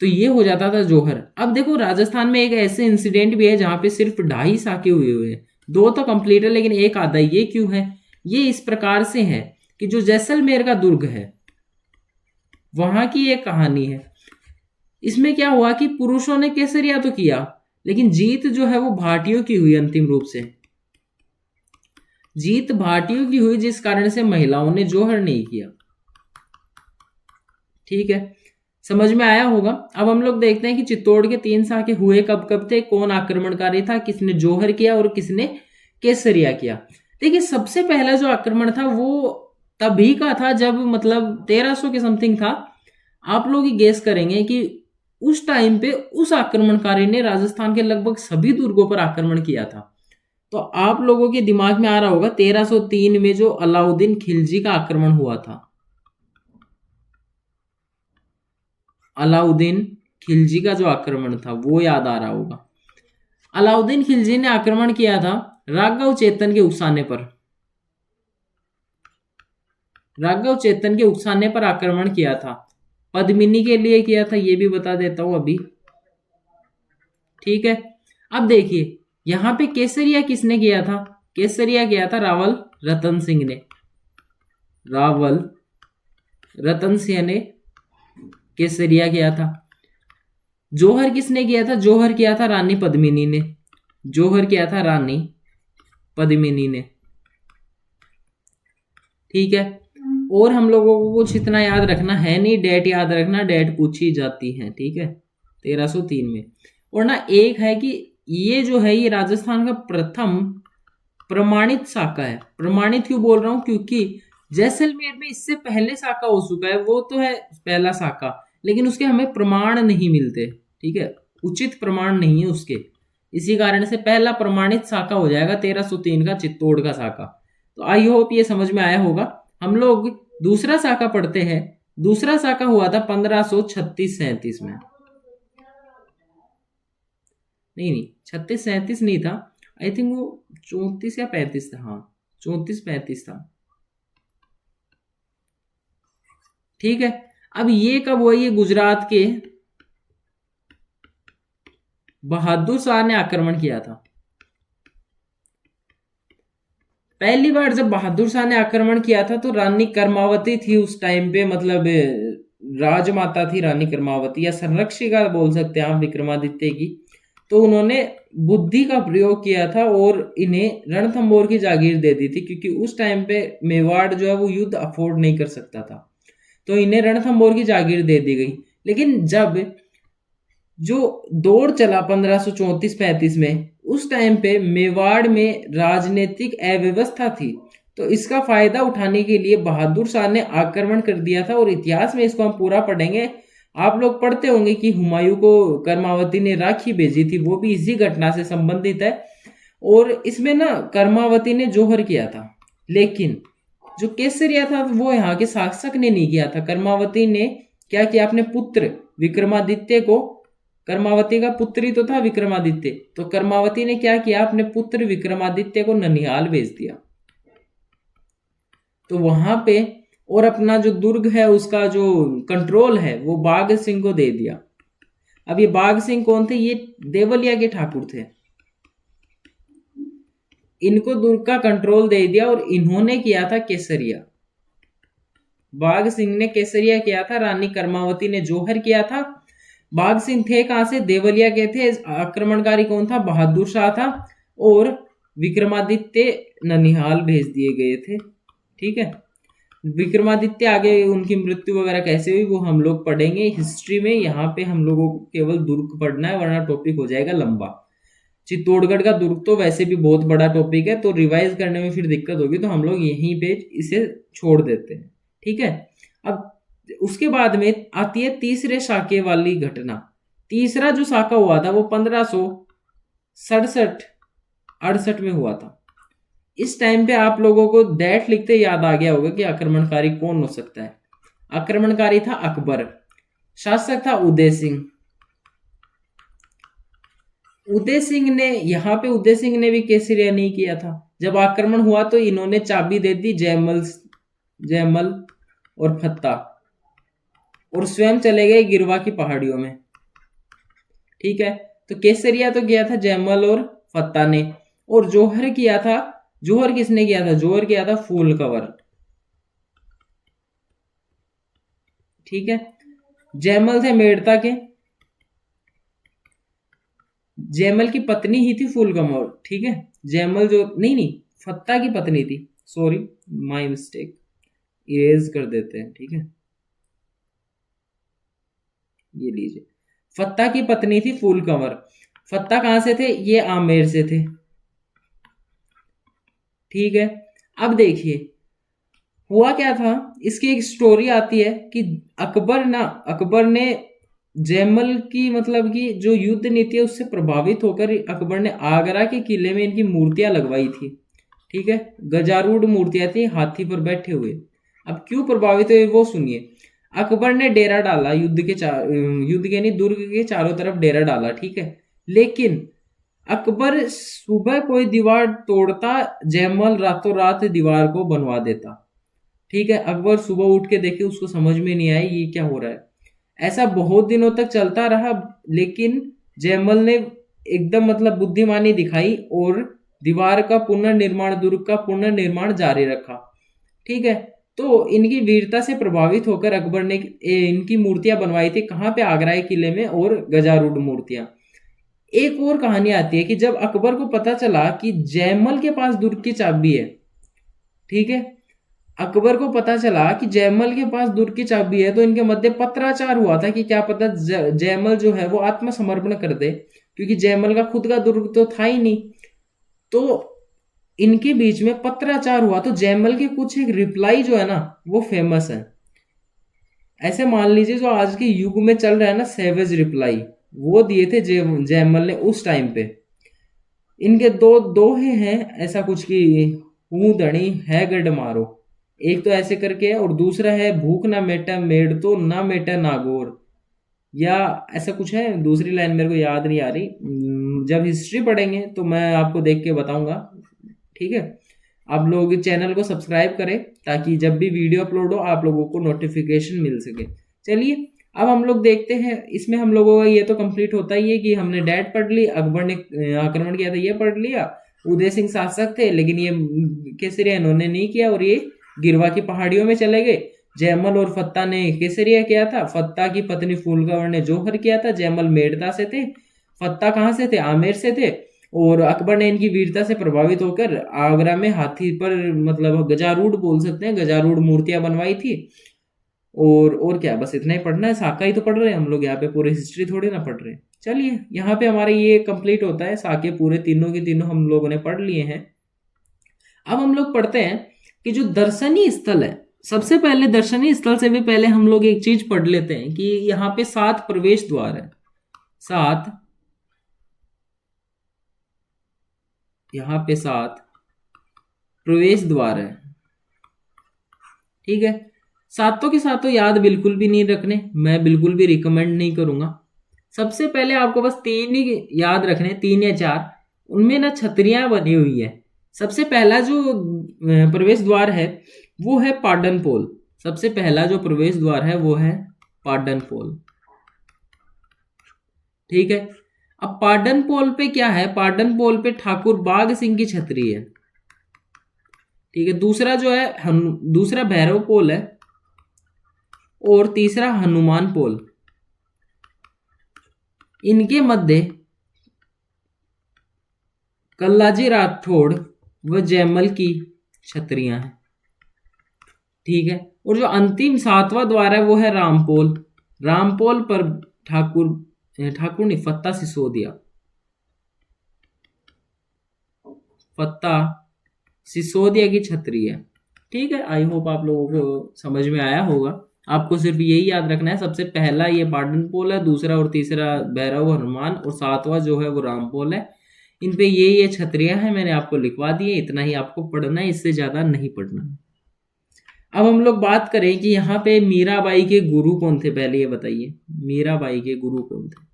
तो ये हो जाता था जौहर। अब देखो, राजस्थान में एक ऐसे इंसिडेंट भी है जहां पे सिर्फ 2.5 साके हुए हैं, 2 तो कंप्लीट है लेकिन एक आधा। ये क्यों है? ये इस प्रकार से है कि जो जैसलमेर का दुर्ग है वहां की एक कहानी है। इसमें क्या हुआ कि पुरुषों ने केसरिया तो किया, लेकिन जीत जो है वो भाटियों की हुई। अंतिम रूप से जीत भाटियों की हुई, जिस कारण से महिलाओं ने जौहर नहीं किया, ठीक है। समझ में आया होगा। अब हम लोग देखते हैं कि चित्तौड़ के 3 साके हुए कब कब थे, कौन आक्रमणकारी था, किसने जौहर किया और किसने केसरिया किया। देखिए, सबसे पहला जो आक्रमण था वो तभी का था जब मतलब 1300 के समथिंग था। आप लोग ही गेस करेंगे कि उस टाइम पे उस आक्रमणकारी ने राजस्थान के लगभग सभी दुर्गों पर आक्रमण किया था। तो आप लोगों के दिमाग में आ रहा होगा 1303 में जो अलाउद्दीन खिलजी का आक्रमण हुआ था। अलाउद्दीन खिलजी का जो आक्रमण था वो याद आ रहा होगा। अलाउद्दीन खिलजी ने आक्रमण किया था राघव चेतन के उकसाने पर। राघव चेतन के उकसाने पर आक्रमण किया था। पद्मिनी के लिए किया था, ये भी बता देता हूं अभी, ठीक है। अब देखिए, यहां पे केसरिया किसने किया था? केसरिया किया था रावल रतन सिंह ने। रावल रतन सिंह ने केसरिया किया था। जौहर किसने किया था? जौहर किया था रानी पद्मिनी ने। जौहर किया था रानी पद्मिनी ने, ठीक है। और हम लोगों को कुछ इतना याद रखना है नहीं, डेट याद रखना, डेट पूछी जाती है, ठीक है, 1303 में। और ना एक है कि ये जो है ये राजस्थान का प्रथम प्रमाणित साका है। प्रमाणित क्यों बोल रहा हूं? क्योंकि जैसलमेर में इससे पहले साका हो चुका है, वो तो है पहला साका, लेकिन उसके हमें प्रमाण नहीं मिलते, ठीक है, उचित प्रमाण नहीं है उसके। इसी कारण से पहला प्रमाणित साका हो जाएगा 1303 का चित्तौड़ का साका। तो आई होप ये समझ में आया होगा। हम लोग दूसरा साका पढ़ते हैं। दूसरा साका हुआ था 1536-37 में। नहीं, 36-37 नहीं था, आई थिंक वो 34 या 35 था। हाँ, 34-35 था, ठीक है। अब ये कब हुआ? ये गुजरात के बहादुर शाह ने आक्रमण किया था। पहली बार जब बहादुर शाह ने आक्रमण किया था तो रानी कर्मावती थी उस टाइम पे, मतलब राजमाता थी रानी कर्मावती, या संरक्षिका बोल सकते हैं आप विक्रमादित्य की। तो उन्होंने बुद्धि का प्रयोग किया था और इन्हें रणथंभौर की जागीर दे दी थी, क्योंकि उस टाइम पे मेवाड़ जो है वो युद्ध अफोर्ड नहीं कर सकता था, तो इन्हें रणथंभौर की जागीर दे दी गई। लेकिन जब जो दौर चला 1534-35 में, उस टाइम पे मेवाड़ में राजनीतिक अव्यवस्था थी, तो इसका फायदा उठाने के लिए बहादुर शाह ने आक्रमण कर दिया था, और इतिहास में इसको हम पूरा पढ़ेंगे। आप लोग पढ़ते होंगे कि हुमायूं को कर्मावती ने राखी भेजी थी, वो भी इसी घटना से संबंधित है। और इसमें ना कर्मावती ने जौहर किया था, लेकिन जो केसरिया था वो यहाँ के शासक ने नहीं किया था। कर्मावती ने क्या किया, अपने पुत्र विक्रमादित्य को, कर्मावती का पुत्र ही तो था विक्रमादित्य, तो कर्मावती ने क्या किया, अपने पुत्र विक्रमादित्य को ननिहाल भेज दिया। तो वहां पे, और अपना जो दुर्ग है उसका जो कंट्रोल है वो बाघ सिंह को दे दिया। अब ये बाघ सिंह कौन थे, ये देवलिया के ठाकुर थे। इनको दुर्ग का कंट्रोल दे दिया और इन्होंने किया था केसरिया। बाघ सिंह ने केसरिया किया था, रानी कर्मावती ने जौहर किया था। बाघ सिंह थे कहां से, देवलिया के थे। आक्रमणकारी कौन था, बहादुर शाह था, और विक्रमादित्य ननिहाल भेज दिए गए थे। ठीक है, विक्रमादित्य आगे उनकी मृत्यु वगैरह कैसे हुई वो हम लोग पढ़ेंगे हिस्ट्री में। यहाँ पे हम लोगों को केवल दुर्ग पढ़ना है, वरना टॉपिक हो जाएगा लंबा। चित्तौड़गढ़ का दुर्ग तो वैसे भी बहुत बड़ा टॉपिक है, तो रिवाइज करने में फिर दिक्कत होगी, तो हम लोग यहीं पे इसे छोड़ देते हैं। ठीक है, अब उसके बाद में आती है तीसरे साके वाली घटना। तीसरा जो साका हुआ था वो 1567-68 में हुआ था। इस टाइम पे आप लोगों को दैट लिखते याद आ गया होगा कि आक्रमणकारी कौन हो सकता है। आक्रमणकारी था अकबर, शासक था उदय सिंह। उदय सिंह ने, यहाँ पे उदय सिंह ने भी केसरिया नहीं किया था। जब आक्रमण हुआ तो इन्होंने चाबी दे दी जयमल और फत्ता, और स्वयं चले गए गिरवा की पहाड़ियों में। ठीक है, तो केसरिया तो किया था जयमल और फत्ता ने, और जौहर किया था, जौहर किसने किया था, जौहर किया था फूल कंवर। ठीक है, जयमल थे मेड़ता के, जयमल की पत्नी ही थी फूल कंवर। ठीक है, जयमल जो नहीं फत्ता की पत्नी थी, सॉरी माय मिस्टेक, इरेज कर देते हैं। ठीक है, ये लीजिए, फत्ता की पत्नी थी फूल कंवर। फत्ता कहां से थे, ये आमेर से थे। ठीक है, अब देखिए हुआ क्या था, इसकी एक स्टोरी आती है कि अकबर ने जयमल की, मतलब कि जो युद्ध नीति है उससे प्रभावित होकर अकबर ने आगरा के किले में इनकी मूर्तियां लगवाई थी। ठीक है, गजारूढ़ मूर्तियां थी हाथी पर बैठे हुए। अब क्यों प्रभावित हुए वो सुनिए। अकबर ने डेरा डाला युद्ध के नहीं, दुर्ग के चारों तरफ डेरा डाला। ठीक है, लेकिन अकबर सुबह कोई दीवार तोड़ता, जयमल रातों रात दीवार को बनवा देता। ठीक है, अकबर सुबह उठ के देखे, उसको समझ में नहीं आई ये क्या हो रहा है। ऐसा बहुत दिनों तक चलता रहा, लेकिन जयमल ने एकदम मतलब बुद्धिमानी दिखाई और दीवार का पुनर्निर्माण, दुर्ग का पुनर्निर्माण जारी रखा। ठीक है, तो इनकी वीरता से प्रभावित होकर अकबर ने इनकी मूर्तियां बनवाई थी। कहाँ पे, आगरा के किले में, और गजारूढ़ मूर्तियां। एक और कहानी आती है कि जब अकबर को पता चला कि जयमल के पास दुर्ग की चाबी है, ठीक है, अकबर को पता चला कि जयमल के पास दुर्ग की चाबी है, तो इनके मध्य पत्राचार हुआ था कि क्या पता जयमल जो है वो आत्मसमर्पण कर दे, क्योंकि जयमल का खुद का दुर्ग तो था ही नहीं। तो इनके बीच में पत्राचार हुआ, तो जयमल के कुछ एक रिप्लाई जो है ना वो फेमस है। ऐसे मान लीजिए जो आज के युग में चल रहा है ना, सेवेज रिप्लाई, वो दिए थे जयमल ने उस टाइम पे। इनके दो दोहे हैं ऐसा कुछ कि हूं धनी है गढ़ मारो, एक तो ऐसे करके है, और दूसरा है भूख ना मेटा मेड़ तो ना मेटा नागौर, या ऐसा कुछ है। दूसरी लाइन मेरे को याद नहीं आ रही, जब हिस्ट्री पढ़ेंगे तो मैं आपको देख के बताऊंगा। ठीक है, आप लोग चैनल को सब्सक्राइब करें ताकि जब भी वीडियो अपलोड हो आप लोगों को नोटिफिकेशन मिल सके। चलिए अब हम लोग देखते हैं, इसमें हम लोगों का ये तो कंप्लीट होता ही है कि हमने डैट पढ़ ली, अकबर ने आक्रमण किया था ये पढ़ लिया, उदय सिंह शासक थे लेकिन ये केसरिया इन्होंने नहीं किया और ये गिरवा की पहाड़ियों में चले गए। जयमल और फत्ता ने केसरिया किया था, फत्ता की पत्नी फूलकंवर ने जौहर किया था। जयमल मेड़ता से थे, फत्ता कहाँ से थे, आमेर से थे, और अकबर ने इनकी वीरता से प्रभावित होकर आगरा में हाथी पर, मतलब गजारूढ़ बोल सकते हैं, गजारूढ़ मूर्तियां बनवाई थी। और क्या, बस इतना ही पढ़ना है, साका ही तो पढ़ रहे हैं हम लोग यहाँ पे, पूरी हिस्ट्री थोड़ी ना पढ़ रहे हैं। चलिए यहाँ पे हमारे ये कंप्लीट होता है, साके पूरे तीनों के तीनों हम लोगों ने पढ़ लिए हैं। अब हम लोग पढ़ते हैं कि जो दर्शनीय स्थल है, सबसे पहले दर्शनीय स्थल से भी पहले हम लोग एक चीज पढ़ लेते हैं कि यहाँ पे 7 प्रवेश द्वार है। 7, यहाँ पे 7 प्रवेश द्वार है। ठीक है, सातों के सातों याद बिल्कुल भी नहीं रखने, मैं बिल्कुल भी रिकमेंड नहीं करूंगा। सबसे पहले आपको बस 3 ही याद रखने, 3 या 4। उनमें ना छतरियां बनी हुई है। सबसे पहला जो प्रवेश द्वार है वो है पाडन पोल। सबसे पहला जो प्रवेश द्वार है वो है पाडन पोल। ठीक है, अब पाडन पोल पे क्या है, पाडन पोल पे ठाकुर बाघ सिंह की छतरी है। ठीक है, दूसरा जो है दूसरा भैरव पोल है और तीसरा हनुमान पोल। इनके मध्य कल्लाजी राठौड़ व जयमल की छतरियां हैं। ठीक है, और जो अंतिम 7वां द्वार है वो है रामपोल। रामपोल पर ठाकुर ने फत्ता सिसोदिया, फत्ता सिसोदिया की छतरी है। ठीक है, आई होप आप लोगों को समझ में आया होगा। आपको सिर्फ यही याद रखना है, सबसे पहला ये पाटन पोल है, दूसरा और तीसरा भैरव हनुमान, और 7वां जो है वो रामपोल है। इन पे ये छतरियां हैं, मैंने आपको लिखवा दी है। इतना ही आपको पढ़ना है, इससे ज्यादा नहीं पढ़ना है। अब हम लोग बात करें कि यहाँ पे मीराबाई के गुरु कौन थे, पहले ये बताइए मीराबाई के गुरु कौन थे।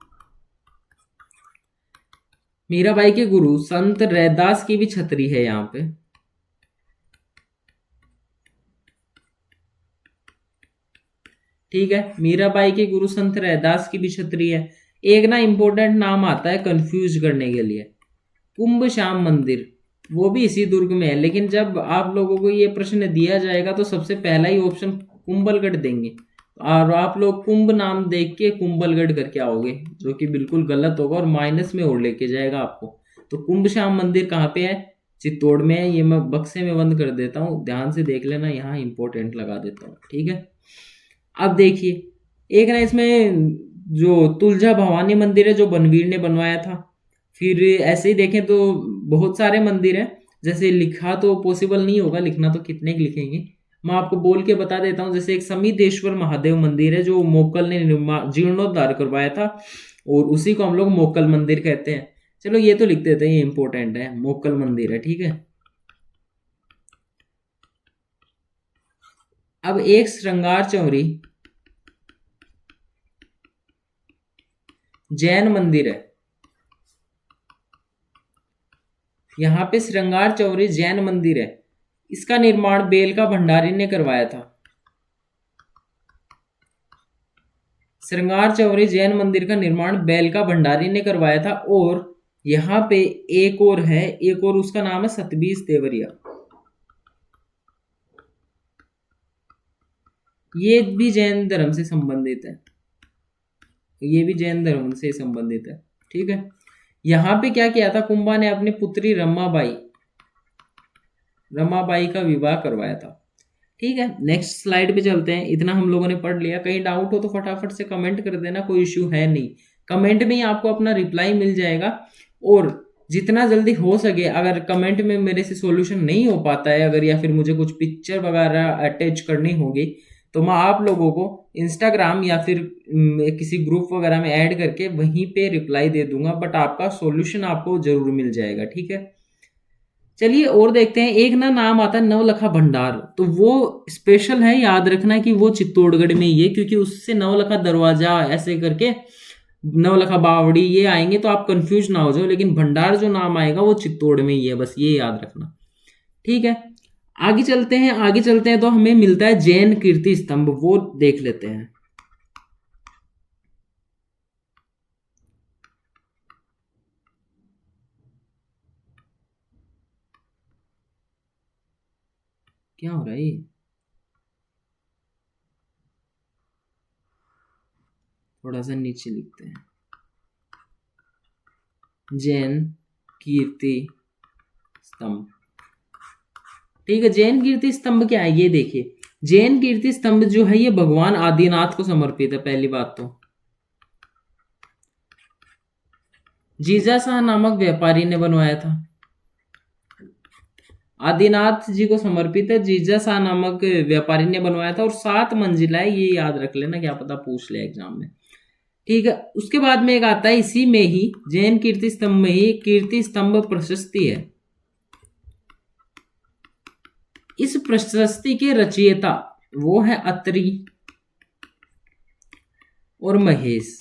मीराबाई के गुरु संत रैदास की भी छतरी है यहाँ पे। ठीक है, मीराबाई के गुरु संत रैदास की भी छतरी है। एक ना इंपॉर्टेंट नाम आता है कंफ्यूज करने के लिए, कुंभ श्याम मंदिर, वो भी इसी दुर्ग में है। लेकिन जब आप लोगों को ये प्रश्न दिया जाएगा तो सबसे पहला ही ऑप्शन कुंभलगढ़ देंगे, और आप लोग कुंभ नाम देख के कुंभलगढ़ करके आओगे, जो कि बिल्कुल गलत होगा और माइनस में और लेके जाएगा आपको। तो कुंभ श्याम मंदिर कहाँ पे है, चित्तौड़ में है। ये मैं बक्से में बंद कर देता हूँ, ध्यान से देख लेना, यहाँ इंपॉर्टेंट लगा देता हूँ। ठीक है, अब देखिए एक ना इसमें जो तुलजा भवानी मंदिर है जो बनवीर ने बनवाया था। फिर ऐसे ही देखें तो बहुत सारे मंदिर हैं, जैसे लिखा तो पॉसिबल नहीं होगा, लिखना तो कितने लिखेंगे, मैं आपको बोल के बता देता हूँ। जैसे एक समीदेश्वर महादेव मंदिर है जो मोक्कल ने जीर्णोद्धार करवाया था, और उसी को हम लोग मोक्कल मंदिर कहते हैं। चलो ये तो लिख देते हैं, ये इंपॉर्टेंट है, मोक्कल मंदिर है। ठीक है, अब एक श्रृंगार चौरी जैन मंदिर है। यहाँ पे श्रृंगार चौरी जैन मंदिर है, इसका निर्माण बेल का भंडारी ने करवाया था। श्रृंगार चौरी जैन मंदिर का निर्माण बेल का भंडारी ने करवाया था। और यहाँ पे एक और है, एक और, उसका नाम है सतबीज देवरिया। ये भी जैन धर्म से संबंधित है, ये भी जैन धर्म से संबंधित है। ठीक है, यहाँ पे क्या किया था, कुंभा ने अपनी पुत्री रमाबाई का विवाह करवाया था। ठीक है, नेक्स्ट स्लाइड पे चलते हैं। इतना हम लोगों ने पढ़ लिया, कहीं डाउट हो तो फटाफट से कमेंट कर देना, कोई इश्यू है नहीं, कमेंट में ही आपको अपना रिप्लाई मिल जाएगा। और जितना जल्दी हो सके, अगर कमेंट में मेरे से सॉल्यूशन नहीं हो पाता है अगर, या फिर मुझे कुछ पिक्चर वगैरह अटैच करनी होगी, तो मैं आप लोगों को इंस्टाग्राम या फिर किसी ग्रुप वगैरह में ऐड करके वहीं पे रिप्लाई दे दूंगा, बट आपका सॉल्यूशन आपको जरूर मिल जाएगा। ठीक है, चलिए और देखते हैं। एक ना नाम आता है नवलखा भंडार, तो वो स्पेशल है, याद रखना कि वो चित्तौड़गढ़ में ही है, क्योंकि उससे नवलखा दरवाजा ऐसे करके नवलखा बावड़ी ये आएंगे, तो आप कंफ्यूज ना हो जाओ। लेकिन भंडार जो नाम आएगा वो चित्तौड़ में ही है, बस ये याद रखना। ठीक है, आगे चलते हैं। आगे चलते हैं तो हमें मिलता है जैन कीर्ति स्तंभ, वो देख लेते हैं। क्या हो रहा है ये, थोड़ा सा नीचे लिखते हैं, जैन कीर्ति स्तंभ। ठीक है, जैन कीर्ति स्तंभ क्या है ये देखिए। जैन कीर्ति स्तंभ जो है ये भगवान आदिनाथ को समर्पित है। पहली बात तो जीजा शाह नामक व्यापारी ने बनवाया था। आदिनाथ जी को समर्पित है, जीजा शाह नामक व्यापारी ने बनवाया था और 7 मंजिला है, ये याद रख लेना, क्या पता पूछ ले एग्जाम में। ठीक है, उसके बाद में एक आता है इसी में ही, जैन कीर्ति स्तंभ में ही कीर्ति स्तंभ प्रशस्ति है। इस प्रशस्ति के रचयिता वो है अत्रि और महेश।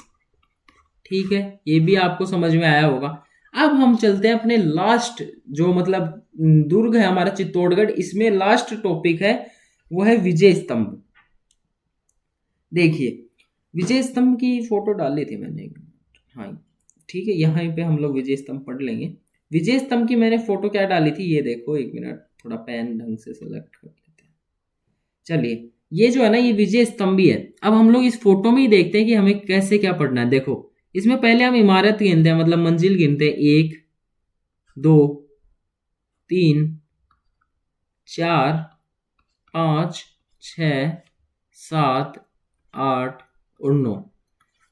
ठीक है, ये भी आपको समझ में आया होगा। अब हम चलते हैं अपने लास्ट, जो मतलब दुर्ग है हमारा चित्तौड़गढ़, इसमें लास्ट टॉपिक है वो है विजय स्तंभ। देखिए, विजय स्तंभ की फोटो डाली थी मैंने एक, हाँ ठीक है, यहाँ पे हम लोग विजय स्तंभ पढ़ लेंगे। विजय स्तंभ की मैंने फोटो क्या डाली थी, ये देखो, एक मिनट, थोड़ा पेन ढंग से सेलेक्ट कर लेते हैं। चलिए, ये जो है ना, ये विजय स्तंभ ही है। अब हम लोग इस फोटो में ही देखते हैं कि हमें कैसे क्या पढ़ना है। देखो, इसमें पहले हम इमारत गिनते हैं, मतलब मंजिल गिनते हैं, 1 2 3 4 5 6 7 8 और 9।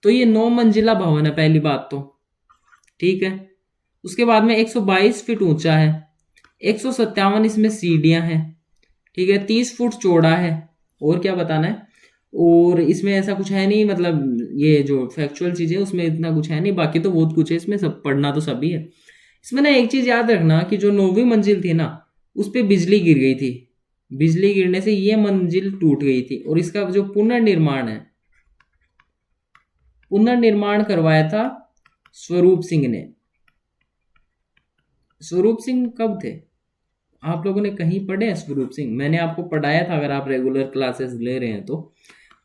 तो ये 9 मंजिला भवन है पहली बात तो। ठीक है, उसके बाद में 122 फीट ऊंचा है, 157 इसमें सीढ़ियां हैं। ठीक है, 30 फुट चौड़ा है। और क्या बताना है, और इसमें ऐसा कुछ है नहीं, मतलब ये जो फैक्चुअल चीज़ है उसमें इतना कुछ है नहीं, बाकी तो बहुत कुछ है इसमें, सब पढ़ना तो सभी है। इसमें ना एक चीज़ याद रखना कि जो 9वीं मंजिल थी ना, उस पर बिजली गिर गई थी। बिजली गिरने से ये मंजिल टूट गई थी, और इसका जो पुनर्निर्माण है, पुनर्निर्माण करवाया था स्वरूप सिंह ने। स्वरूप सिंह कब थे, आप लोगों ने कहीं पढ़े हैं स्वरूप सिंह? मैंने आपको पढ़ाया था, अगर आप रेगुलर क्लासेस ले रहे हैं तो।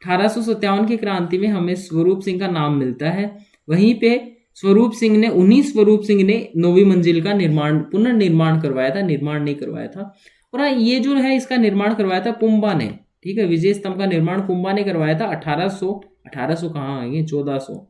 1857 की क्रांति में हमें स्वरूप सिंह का नाम मिलता है। वहीं पे स्वरूप सिंह ने, उन्हीं स्वरूप सिंह ने 9वीं मंजिल का निर्माण, पुनर्निर्माण करवाया था, निर्माण नहीं करवाया था। और हाँ, ये जो है इसका निर्माण करवाया था कुंभा ने। ठीक है, विजय स्तंभ का निर्माण कुंभा ने करवाया था 1800 कहाँ आएंगे, 1400।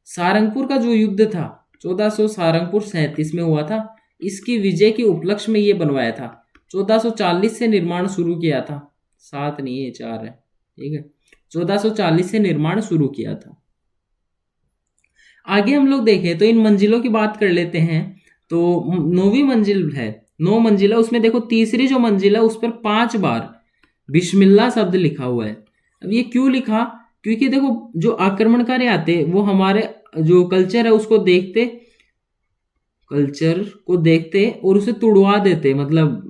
सारंगपुर का जो युद्ध था 1400 सारंगपुर 37 में हुआ था, इसकी विजय के उपलक्ष्य में ये बनवाया था। 1440 से निर्माण शुरू किया था, 7 नहीं है 4 है। ठीक है, 1440 से निर्माण शुरू किया था। आगे हम लोग देखें तो इन मंजिलों की बात कर लेते हैं। तो 9वीं मंजिल है, 9 मंजिला, उसमें देखो तीसरी जो मंजिल है उस पर 5 बार बिस्मिल्लाह शब्द लिखा हुआ है। अब ये क्यों लिखा, क्योंकि देखो जो आक्रमणकारी आते वो हमारे जो कल्चर है उसको देखते, कल्चर को देखते और उसे तुड़वा देते, मतलब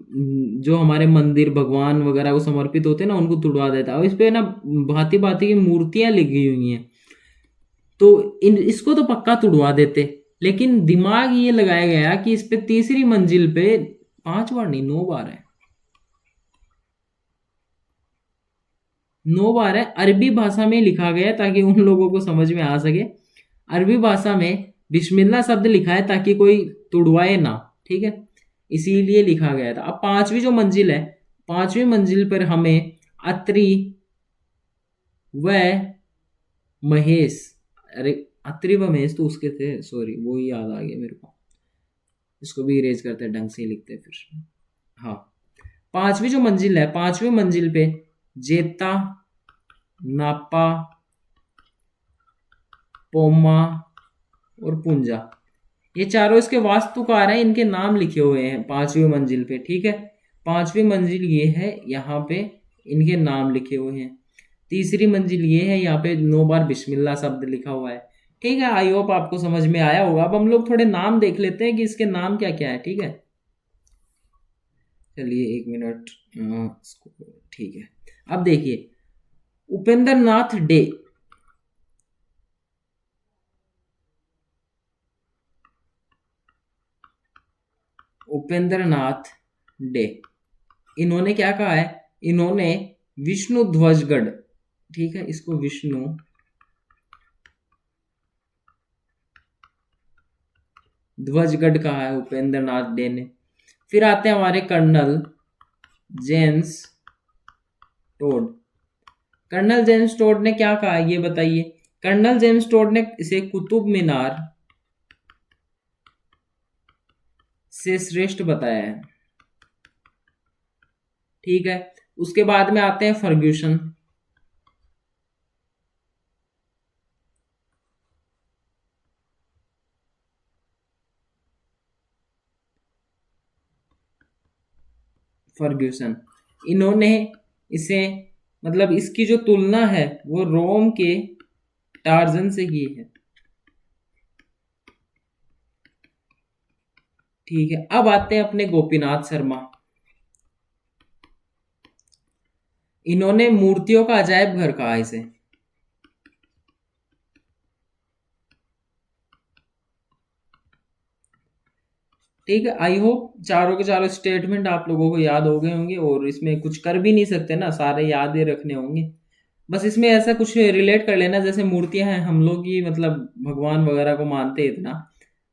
जो हमारे मंदिर भगवान वगैरह को समर्पित होते हैं ना, उनको तुड़वा देता। और इस पे ना भांति भांति की मूर्तियां लगी हुई हैं, तो इसको तो पक्का तुड़वा देते। लेकिन दिमाग ये लगाया गया कि इस पे तीसरी मंजिल पे 5 बार नहीं, 9 बार है, 9 बार है। अरबी भाषा में लिखा गया है ताकि उन लोगों को समझ में आ सके। अरबी भाषा में बिस्मिल्लाह शब्द लिखा है ताकि कोई तुड़वाए ना। ठीक है, इसीलिए लिखा गया था। अब 5वीं जो मंजिल है, 5वीं मंजिल पर हमें अत्रि व महेश, अरे अत्रि व महेश तो उसके थे, सॉरी, वो ही याद आ गया मेरे को। इसको भी इरेज करते हैं, ढंग से ही लिखते हैं फिर। हाँ, 5वीं जो मंजिल है, 5वीं मंजिल पे जेता, नापा, पोमा और पुंजा, ये चारों इसके वास्तुकार हैं, इनके नाम लिखे हुए हैं 5वीं मंजिल पे। ठीक है, 5वीं मंजिल ये है, यहाँ पे इनके नाम लिखे हुए हैं। तीसरी मंजिल ये है, यहाँ पे 9 बार बिस्मिल्लाह शब्द लिखा हुआ है। ठीक है, आई होप आपको समझ में आया होगा। अब हम लोग थोड़े नाम देख लेते हैं कि इसके नाम क्या क्या है। ठीक है, चलिए एक मिनट, ठीक है। अब देखिए, उपेंद्र नाथ डे, उपेंद्र नाथ डे, इन्होंने क्या कहा है, इन्होंने विष्णु ध्वजगढ़, ठीक है, इसको विष्णु ध्वजगढ़ कहा है उपेंद्र नाथ डे ने। फिर आते हैं हमारे Colonel James Tod. Colonel James Tod ने क्या कहा है ये बताइए। कर्नल जेम्स टोड ने इसे कुतुब मीनार से श्रेष्ठ बताया है। ठीक है, उसके बाद में आते हैं फर्ग्यूसन। फर्ग्यूसन। इन्होंने इसे मतलब इसकी जो तुलना है वो रोम के टार्जन से की है। ठीक है, अब आते हैं अपने गोपीनाथ शर्मा। इन्होंने मूर्तियों का अजायब घर कहा इसे। ठीक है, आई होप चारों के चारों स्टेटमेंट आप लोगों को याद हो गए होंगे, और इसमें कुछ कर भी नहीं सकते ना, सारे याद ही रखने होंगे। बस इसमें ऐसा कुछ रिलेट कर लेना, जैसे मूर्तियां हैं, हम लोग ही मतलब भगवान वगैरह को मानते हैं इतना,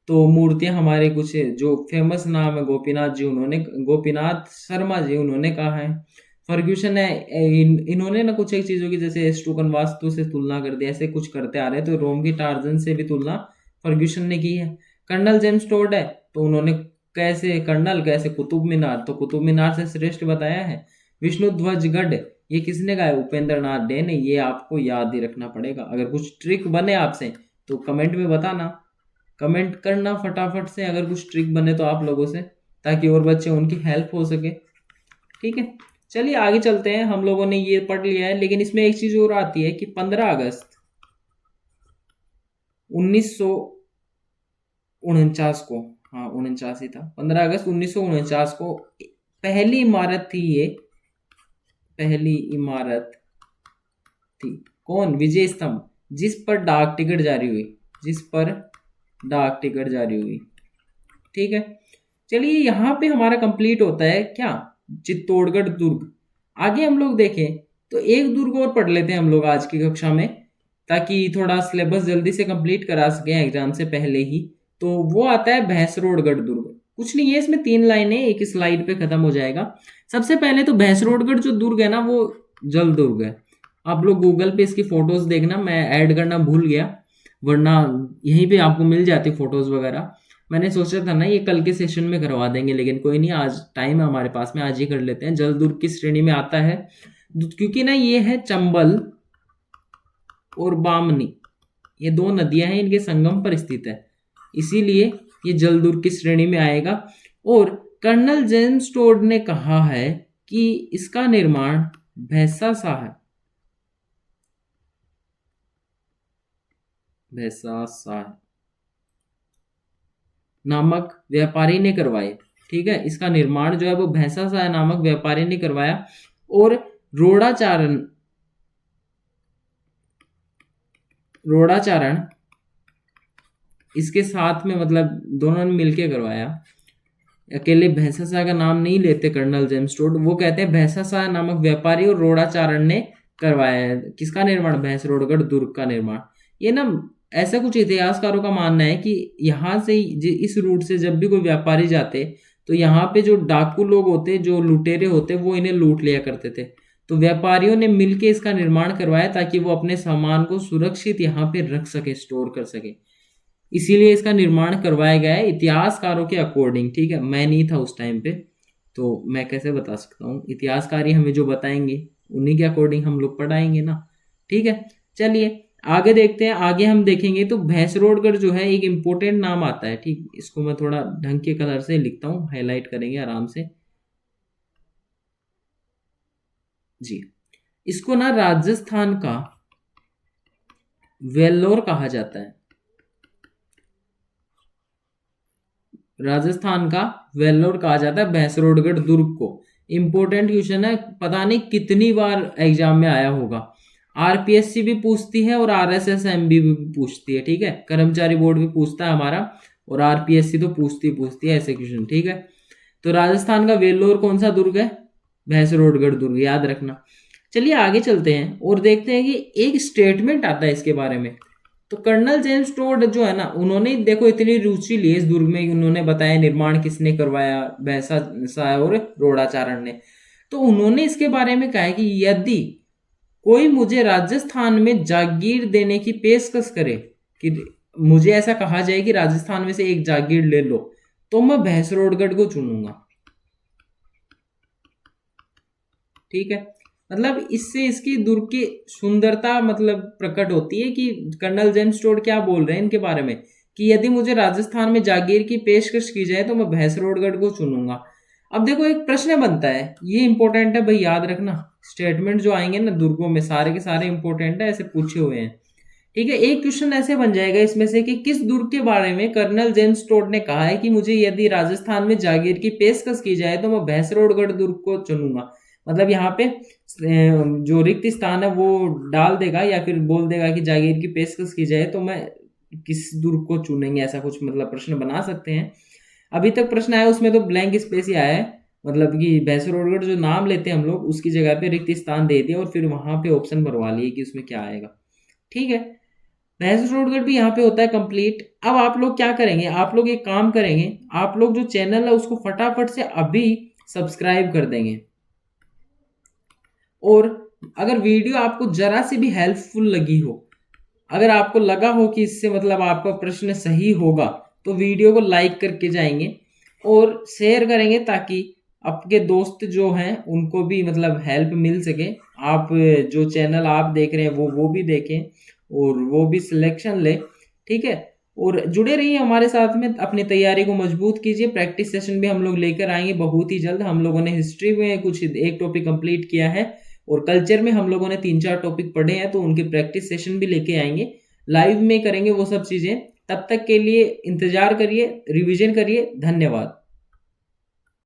तो मूर्तियां हमारे कुछ जो फेमस नाम है गोपीनाथ जी, उन्होंने गोपीनाथ शर्मा जी उन्होंने कहा है। फर्ग्यूसन है, इन्होंने ना कुछ एक चीजों की जैसे एस्ट्रोकन वास्तु से तुलना कर दी, ऐसे कुछ करते आ रहे हैं, तो रोम की टार्जन से भी तुलना फर्ग्यूसन ने की है। कर्नल जेम्स टोड है, तो उन्होंने कैसे कर्नल कैसे कुतुब मीनार, तो कुतुब मीनार से श्रेष्ठ बताया है। विष्णु ध्वज गढ़, ये किसने गाया, उपेंद्र नाथ डे ने। ये आपको याद ही रखना पड़ेगा। अगर कुछ ट्रिक बने आपसे तो कमेंट में बताना, कमेंट करना फटाफट से अगर कुछ ट्रिक बने तो आप लोगों से, ताकि और बच्चे उनकी हेल्प हो सके। ठीक है, चलिए आगे चलते हैं। हम लोगों ने ये पढ़ लिया है, लेकिन इसमें एक चीज और आती है कि 15 अगस्त 1949 को, हाँ 49 ही था, 15 अगस्त 1949 को पहली इमारत थी ये, पहली इमारत थी कौन, विजय स्तंभ, जिस पर डाक टिकट जारी हुई, जिस पर डाक टिकट जारी हुई। ठीक है, चलिए यहाँ पे हमारा कंप्लीट होता है क्या, चित्तौड़गढ़ दुर्ग। आगे हम लोग देखें तो एक दुर्ग और पढ़ लेते हैं हम लोग आज की कक्षा में, ताकि थोड़ा सिलेबस जल्दी से कंप्लीट करा सकें एग्जाम से पहले ही। तो वो आता है भैंसरोडगढ़ दुर्ग। कुछ नहीं है इसमें, 3 लाइनें एक स्लाइड पे खत्म हो जाएगा। सबसे पहले तो भैंसरोडगढ़ जो दुर्ग है ना, वो जल दुर्ग है। आप लोग गूगल पे इसकी फोटोज देखना, मैं ऐड करना भूल गया, वरना यहीं पे आपको मिल जाती फोटोज वगैरह। मैंने सोचा था ना ये कल के सेशन में करवा देंगे, लेकिन कोई नहीं, आज टाइम है हमारे पास में, आज ही कर लेते हैं। जल दुर्ग किस श्रेणी में आता है, क्योंकि ना ये है चंबल और बामनी, ये 2 नदियां हैं, इनके संगम पर स्थित है, इसीलिए ये जल दुर्ग की श्रेणी में आएगा। और कर्नल जेम्स टोड ने कहा है कि इसका निर्माण भैंसा शाह नामक व्यापारी ने करवाए। ठीक है, इसका निर्माण जो है वो भैंसा शाह नामक व्यापारी ने करवाया। और रोड़ाचारण इसके साथ में, मतलब दोनों ने मिलके करवाया, अकेले भैंसा शाह का नाम नहीं लेते कर्नल जेम्स टोड, वो कहते हैं भैंसा शाह नामक व्यापारी और रोड़ाचारण ने करवाया है। किसका निर्माण, भैंसरोडगढ़ दुर्ग का निर्माण। ये ना ऐसा कुछ इतिहासकारों का मानना है कि यहाँ से इस रूट से जब भी कोई व्यापारी जाते, तो यहाँ पे जो डाकू लोग होते, जो लुटेरे होते, वो इन्हें लूट लिया करते थे। तो व्यापारियों ने मिलके इसका निर्माण करवाया, ताकि वो अपने सामान को सुरक्षित यहाँ पे रख सके, स्टोर कर सके, इसीलिए इसका निर्माण करवाया गया है इतिहासकारों के अकॉर्डिंग। ठीक है, मैं नहीं था उस टाइम पे, तो मैं कैसे बता सकता हूँ, इतिहासकारी हमें जो बताएंगे उन्हीं के अकॉर्डिंग हम लोग पढ़ाएंगे ना। ठीक है, चलिए आगे देखते हैं। आगे हम देखेंगे तो भैंसरोडगढ़ जो है एक इंपॉर्टेंट नाम आता है। ठीक, इसको मैं थोड़ा ढंग के कलर से लिखता हूँ, हाईलाइट करेंगे आराम से जी। इसको ना राजस्थान का वेल्लोर कहा जाता है, राजस्थान का वेल्लोर कहा जाता है भैंसरोडगढ़ दुर्ग को। इंपॉर्टेंट क्वेश्चन है, पता नहीं कितनी बार एग्जाम में आया होगा। आरपीएससी भी पूछती है और आरएसएसएमबी भी पूछती है। ठीक है, कर्मचारी बोर्ड भी पूछता है हमारा, और आरपीएससी तो पूछती है ऐसे क्वेश्चन। ठीक है, तो राजस्थान का वेल्लोर कौन सा दुर्ग है, भैंसरोडगढ़ दुर्ग, याद रखना। चलिए आगे चलते हैं और देखते हैं कि एक स्टेटमेंट आता है इसके बारे में। तो कर्नल जेम्स टोड जो है ना, उन्होंने देखो इतनी रुचि ली इस दुर्ग में, उन्होंने बताया निर्माण किसने करवाया, भैंसा शाह और रोड़ाचारण ने। तो उन्होंने इसके बारे में कहा है कि यदि कोई मुझे राजस्थान में जागीर देने की पेशकश करे, कि मुझे ऐसा कहा जाए कि राजस्थान में से एक जागीर ले लो, तो मैं भैंसरोडगढ़ को चुनूंगा। ठीक है, मतलब इससे इसकी दुर्ग की सुंदरता मतलब प्रकट होती है, कि कर्नल जेम्स टोड क्या बोल रहे हैं इनके बारे में, कि यदि मुझे राजस्थान में जागीर की पेशकश की जाए तो मैं भैंसरोडगढ़ को चुनूंगा। अब देखो एक प्रश्न बनता है, ये इंपॉर्टेंट है भाई, याद रखना। स्टेटमेंट जो आएंगे ना दुर्गों में, सारे के सारे इंपॉर्टेंट है, ऐसे पूछे हुए हैं। ठीक है, एक क्वेश्चन ऐसे बन जाएगा इसमें से कि किस दुर्ग के बारे में कर्नल जेम्स टोड ने कहा है कि मुझे यदि राजस्थान में जागीर की पेशकश की जाए तो मैं भैंसरोडगढ़ दुर्ग को चुनूंगा। मतलब यहाँ पे जो रिक्त स्थान है वो डाल देगा या फिर बोल देगा कि जागीर की पेशकश की जाए तो मैं किस दुर्ग को चुनेंगे, ऐसा कुछ मतलब प्रश्न बना सकते हैं। अभी तक प्रश्न आया उसमें तो ब्लैंक स्पेस ही आया है, मतलब कि भैंसरोडगढ़ जो नाम लेते हैं हम लोग उसकी जगह पे रिक्त स्थान दे दिया और फिर वहां पे ऑप्शन भरवा लिए कि उसमें क्या आएगा। ठीक है, भैंसरोडगढ़ भी यहाँ पे होता है कंप्लीट। अब आप लोग क्या करेंगे, आप लोग एक काम करेंगे, आप लोग जो चैनल है उसको फटाफट से अभी सब्सक्राइब कर देंगे। और अगर वीडियो आपको जरा से भी हेल्पफुल लगी हो, अगर आपको लगा हो कि इससे मतलब आपका प्रश्न सही होगा, तो वीडियो को लाइक करके जाएंगे और शेयर करेंगे ताकि आपके दोस्त जो हैं उनको भी मतलब हेल्प मिल सके। आप जो चैनल आप देख रहे हैं वो भी देखें और वो भी सिलेक्शन ले। ठीक है, और जुड़े रहिए हमारे साथ में, अपनी तैयारी को मजबूत कीजिए। प्रैक्टिस सेशन भी हम लोग लेकर आएंगे बहुत ही जल्द। हम लोगों ने हिस्ट्री में कुछ एक टॉपिक कंप्लीट किया है और कल्चर में हम लोगों ने 3-4 टॉपिक पढ़े हैं, तो उनके प्रैक्टिस सेशन भी लेके आएंगे, लाइव में करेंगे वो सब चीजें। तब तक के लिए इंतजार करिए, रिवीजन करिए। धन्यवाद।